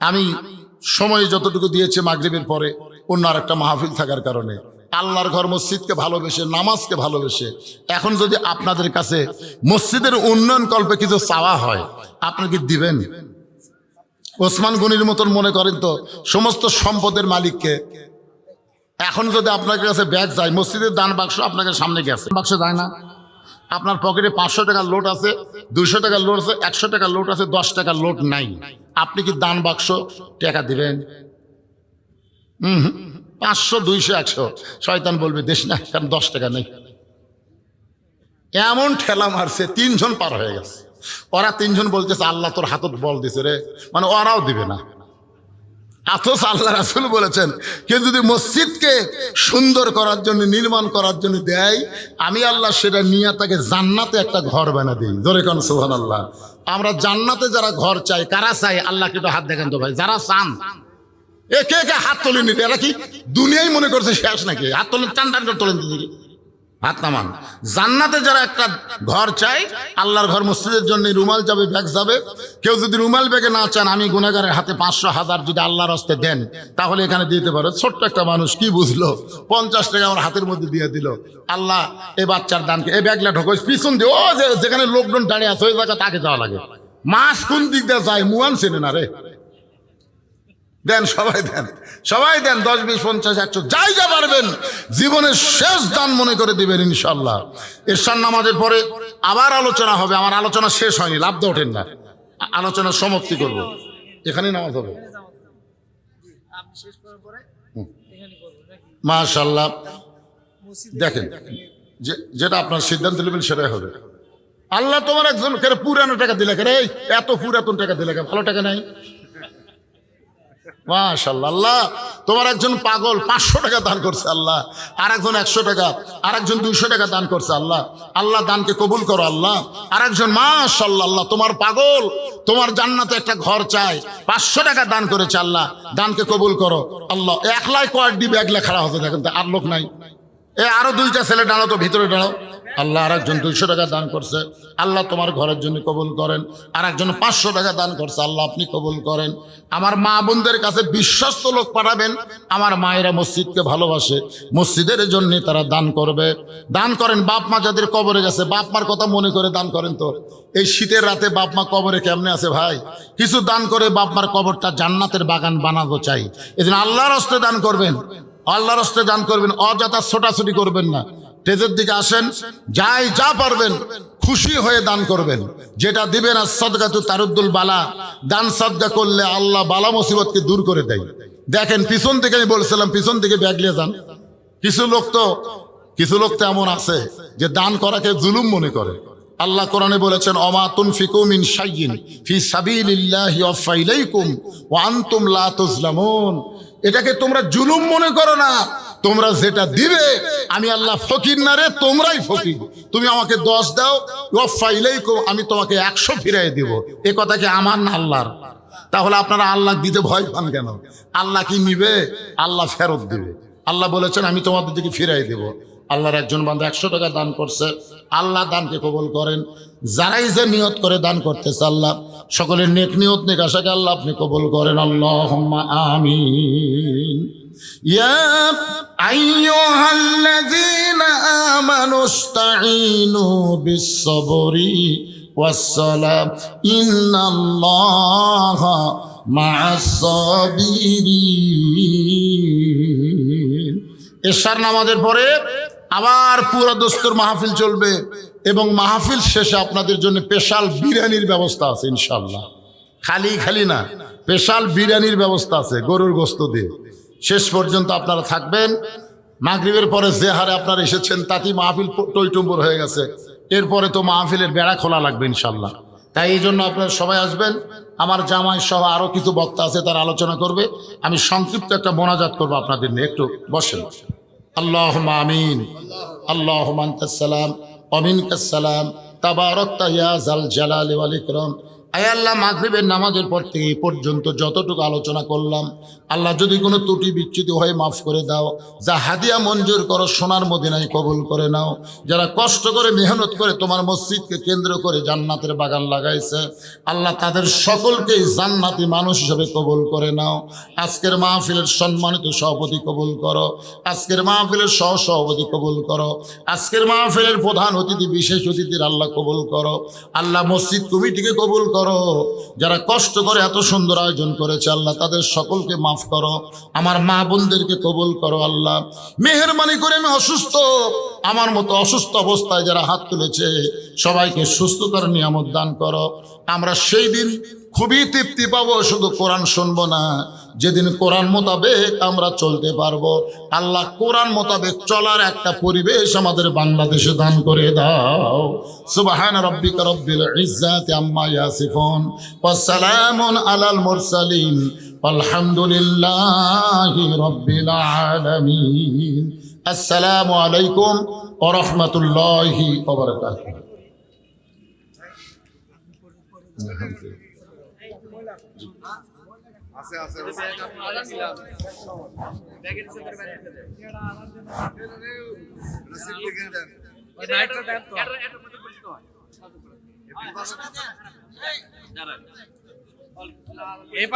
আমি সময় যতটুকু দিয়েছে মাগরিবের পরে অন্য আর একটা মাহফিল থাকার কারণে আল্লাহর ঘর মসজিদকে ভালোবেসে, নামাজকে ভালোবেসে, এখন যদি আপনাদের কাছে মসজিদের উন্নয়ন কল্পে কিছু চাওয়া হয়, আপনি কি দিবেন? ওসমান গনির মতন মনে করেন তো সমস্ত সম্পদের মালিককে। এখন যদি আপনার কাছে ব্যাগ যায়, মসজিদের দান বাক্স আপনাকে সামনে গেছে, বাক্স যায় না, আপনার পকেটে 500 টাকার নোট আছে, 200 টাকার নোট আছে, 100 টাকার নোট আছে, 10 টাকার নোট নাই, আপনি কি দান বাক্স টাকা দিবেন? 500, 200, 100। শয়তান বলবে দেশ না, কারণ 10 টাকা নেই। এমন ঠেলা মারছে, 3 জন পার হয়ে গেছে। ওরা 3 জন বলতেছে আল্লাহ তোর হাতত বল দিছে রে, মানে ওরাও দিবে না। অথচ আল্লাহ রাসূল বলেছেন কেউ যদি মসজিদকে সুন্দর করার জন্য, নির্মাণ করার জন্য দেয়, আমি আল্লাহ সেটা নিয়ে তাকে জান্নাতে একটা ঘর বানা দিই। জোরে কোন সুবহানাল্লাহ। আমরা জান্নাতে যারা ঘর চাই, কারা চাই? আল্লাহকে তো হাত দেখেন তো ভাই, যারা চান একে একে হাত তোলেন। এরা কি দুনিয়াই মনে করছে শেষ নাকি? হাত তোলেন, টান টান করে তোলেন দিদি, হাত নামান। জান্নাতে যারা একটা ঘর চাই, আল্লাহর ঘর, মসজিদের জন্য রুমাল যাবে, ব্যাগ যাবে। কেউ যদি রুমাল ব্যাগে না চান, আমি গুনাহগারের হাতে 500, 1000 যদি আল্লাহর হস্তে দেন, তাহলে এখানে দিতে পারো। ছোট্ট একটা মানুষ কি বুঝলো, 50 টাকা আমার হাতের মধ্যে দিয়ে দিল। আল্লাহ এই বাচ্চার দানকে, এই ব্যাগলা ঢোকো পিছন দিয়ে, ও যেখানে লোকজন দাঁড়িয়ে আছে ওই জায়গা তাকে যাওয়া লাগে। মাস কোন দিক দিয়ে যায়, মুয়ান চেনে না রে। দেন, সবাই দেন, সবাই দেন, 10, 20, 50, 100 যাই যা পারবেন, জীবনের শেষ দান মনে করে দিবেন ইনশাল্লাহ। এরশার নামাজের পরে আবার আলোচনা হবে। আমার আলোচনা শেষ হয়নি, লাভ দিয়ে ওঠেন না, আলোচনা সমাপ্তি করব। এখানেই নামাজ হবে মাশাআল্লাহ। দেখেন, যেটা আপনার সিদ্ধান্ত নেবেন সেটাই হবে। আল্লাহ তোমার একজন পুরানো টাকা দিলে, এই এত পুরাতন টাকা দিলে, ভালো টাকা নাই। মাশাআল্লাহ, আল্লাহ তোমার একজন পাগল 500 টাকা দান করছে আল্লাহ, আর একজন 100 টাকা, আর একজন 200 টাকা দান করছে আল্লাহ। আল্লাহ দানকে কবুল করো আল্লাহ। আর একজন মাশাআল্লাহ, আল্লাহ তোমার পাগল, তোমার জান্নাতে একটা ঘর চাই, 500 টাকা দান করেছে আল্লাহ, দানকে কবুল করো আল্লাহ। একলাই কয়েকটি ব্যাগ লেখা হতে, দেখেন তো আর লোক নাই। আরো 2টা ছেলে দাঁড়াও তো, ভিতরে দাঁড়াও। আল্লাহ আর একজন 200 টাকা দান করছে, আল্লাহ তোমার ঘরের জন্য কবুল করেন। আর একজন 500 টাকা দান করছে, আল্লাহ আপনি কবুল করেন। আমার মা বোনদের কাছে বিশ্বস্ত লোক পাঠাবেন, আমার মায়েরা মসজিদকে ভালোবাসে, মসজিদের জন্য তারা দান করবে। দান করেন। বাপ মা যাদের কবরে গেছে, বাপ মার কথা মনে করে দান করেন। তো এই শীতের রাতে বাপ মা কবরে কেমনে আছে ভাই? কিছু দান করে বাপ মার কবরটা জান্নাতের বাগান বানাতে চাই। এজন্য আল্লাহর হস্তে দান করবেন, আল্লাহর হস্তে দান করবেন, অযথা ছোটাছুটি করবেন না। তেজের দিকে আসেন, যাই যা পারবেন খুশি হয়ে দান করবেন। যেটা দিবেন আর সদকাতু তারুদ্দুল বালা, দান সদকা করলে আল্লাহ বালা মুসিবতকে দূর করে দেয়। দেখেন পিছন থেকে, আমি বলছিলাম পিছন থেকে ব্যাগ নিয়ে যান। কিছু লোক তো এমন আছে যে দান করাকে জুলুম মনে করে। আল্লাহ কোরআনে বলেছেন, অমা তুনফিকু মিন শাইইন ফি সাবিলিল্লাহি ওয়াফা ইলাইকুম ওয়া আনতুম লা তুজলামুন। এটাকে তোমরা জুলুম মনে করো না। তোমরা যেটা দিবে, আমি আল্লাহ ফকির না রে, তোমরাই ফকির। তুমি আমাকে 10 দাও, ওয়াফা ইলাইকুম, আমি তোমাকে 100 ফিরাই দিব। এ কথা কি আমার না আল্লাহর? তাহলে আপনারা আল্লাহ দিতে ভয় পান কেন? আল্লাহ কি নিবে? আল্লাহ ফেরত দিবে। আল্লাহ বলেছেন আমি তোমাদের দিকে ফিরাই দেব। আল্লাহর একজন বান্দা 100 টাকা দান করছে, আল্লাহ দানকে কবুল করেন। যারাই যে নিয়ত করে দান করতেছে, আল্লাহ সকলের নেক নিয়ত, নেক আশাকে আল্লাহ আপনি কবুল করেন। আল্লাহুম্মা আমিন। ইয়া আইয়ুহাল্লাযীনা আমানুস্তাঈনু বিস-সাবরি ওয়াস-সালাম ইন্নাল্লাহা মা'আস-সাবিরিন। এশার নামাজের পরে আবার পুরো দস্তুর মাহফিল চলবে, এবং মাহফিল শেষে আপনাদের জন্য স্পেশাল বিরিয়ানির ব্যবস্থা আছে ইনশাআল্লাহ। খালি না, স্পেশাল বিরিয়ানির ব্যবস্থা আছে, গরুর গোশত দিয়ে। শেষ পর্যন্ত আপনারা থাকবেন। মাগরিবের পরে যে হারে আপনারা এসেছেন, তাতেই মাহফিল টইটুম্বর হয়ে গেছে। এরপরে তো মাহফিলের বেড়া খোলা লাগবে ইনশাআল্লাহ। তাই এই জন্য আপনারা সবাই আসবেন। আমার জামাই সহ আরো কিছু বক্তা আছে, তারা আলোচনা করবে। আমি সংক্ষিপ্ত একটা মোনাজাত করবো আপনাদের নিয়ে, একটু বসেন। আল্লাহুম্মা আমিন। আল্লাহুম্মা আনতাস সালাম ওয়া মিনকাস সালাম তাবারাকতা ইয়া যাল জালালি ওয়াল ইকরাম। আয় আল্লাহ, মাগরিবের নামাজের পর থেকে এই পর্যন্ত যতটুকু আলোচনা করলাম, আল্লাহ যদি কোনো ত্রুটি বিচ্যুতি হয় মাফ করে দাও। যা হাদিয়া মঞ্জুর করো সোনার মদিনায় কবুল করে নাও। যারা কষ্ট করে মেহনত করে তোমার মসজিদকে কেন্দ্র করে জান্নাতের বাগান লাগাইছে, আল্লাহ তাদের সকলকেই জান্নাতি মানুষ হিসেবে কবুল করে নাও। আজকের মাহফিলের সম্মানিত সভাপতি কবুল করো, আজকের মাহফিলের সহসভাপতি কবুল করো, আজকের মাহফিলের প্রধান অতিথি, বিশেষ অতিথির আল্লাহ কবুল করো। আল্লাহ মসজিদ কমিটিকে কবুল করো। যারা কষ্ট করে এত সুন্দর আয়োজন করেছে, আল্লাহ তাদের সকলকে মাফ করো। আমার মা বোনদেরকে কবুল করো। আল্লাহ মেহেরবানি করে, আমি অসুস্থ, আমার মতো অসুস্থ অবস্থায় যারা হাত তুলেছে, সবাইকে সুস্থতার নিয়ামত দান করো। আমরা সেই দিন খুবই তৃপ্তি পাবো, শুধু কোরআন শুনবো না, যেদিন কোরআন মোতাবেক আমরা চলতে পারবো। আল্লাহ কোরআন মোতাবেক চলার একটা পরিবেশ আমাদের বাংলাদেশে দান করে দাও। সুবহান রাব্বিকা রাব্বিল ইজ্জাতি আম্মা ইয়াসিফুন ওয়া সালামুন আলাল মুরসালিন আলহামদুলিল্লাহি রাব্বিল আলামিন। আসসালামু আলাইকুম ওয়া রাহমাতুল্লাহি ওয়া বারাকাতুহু।
এই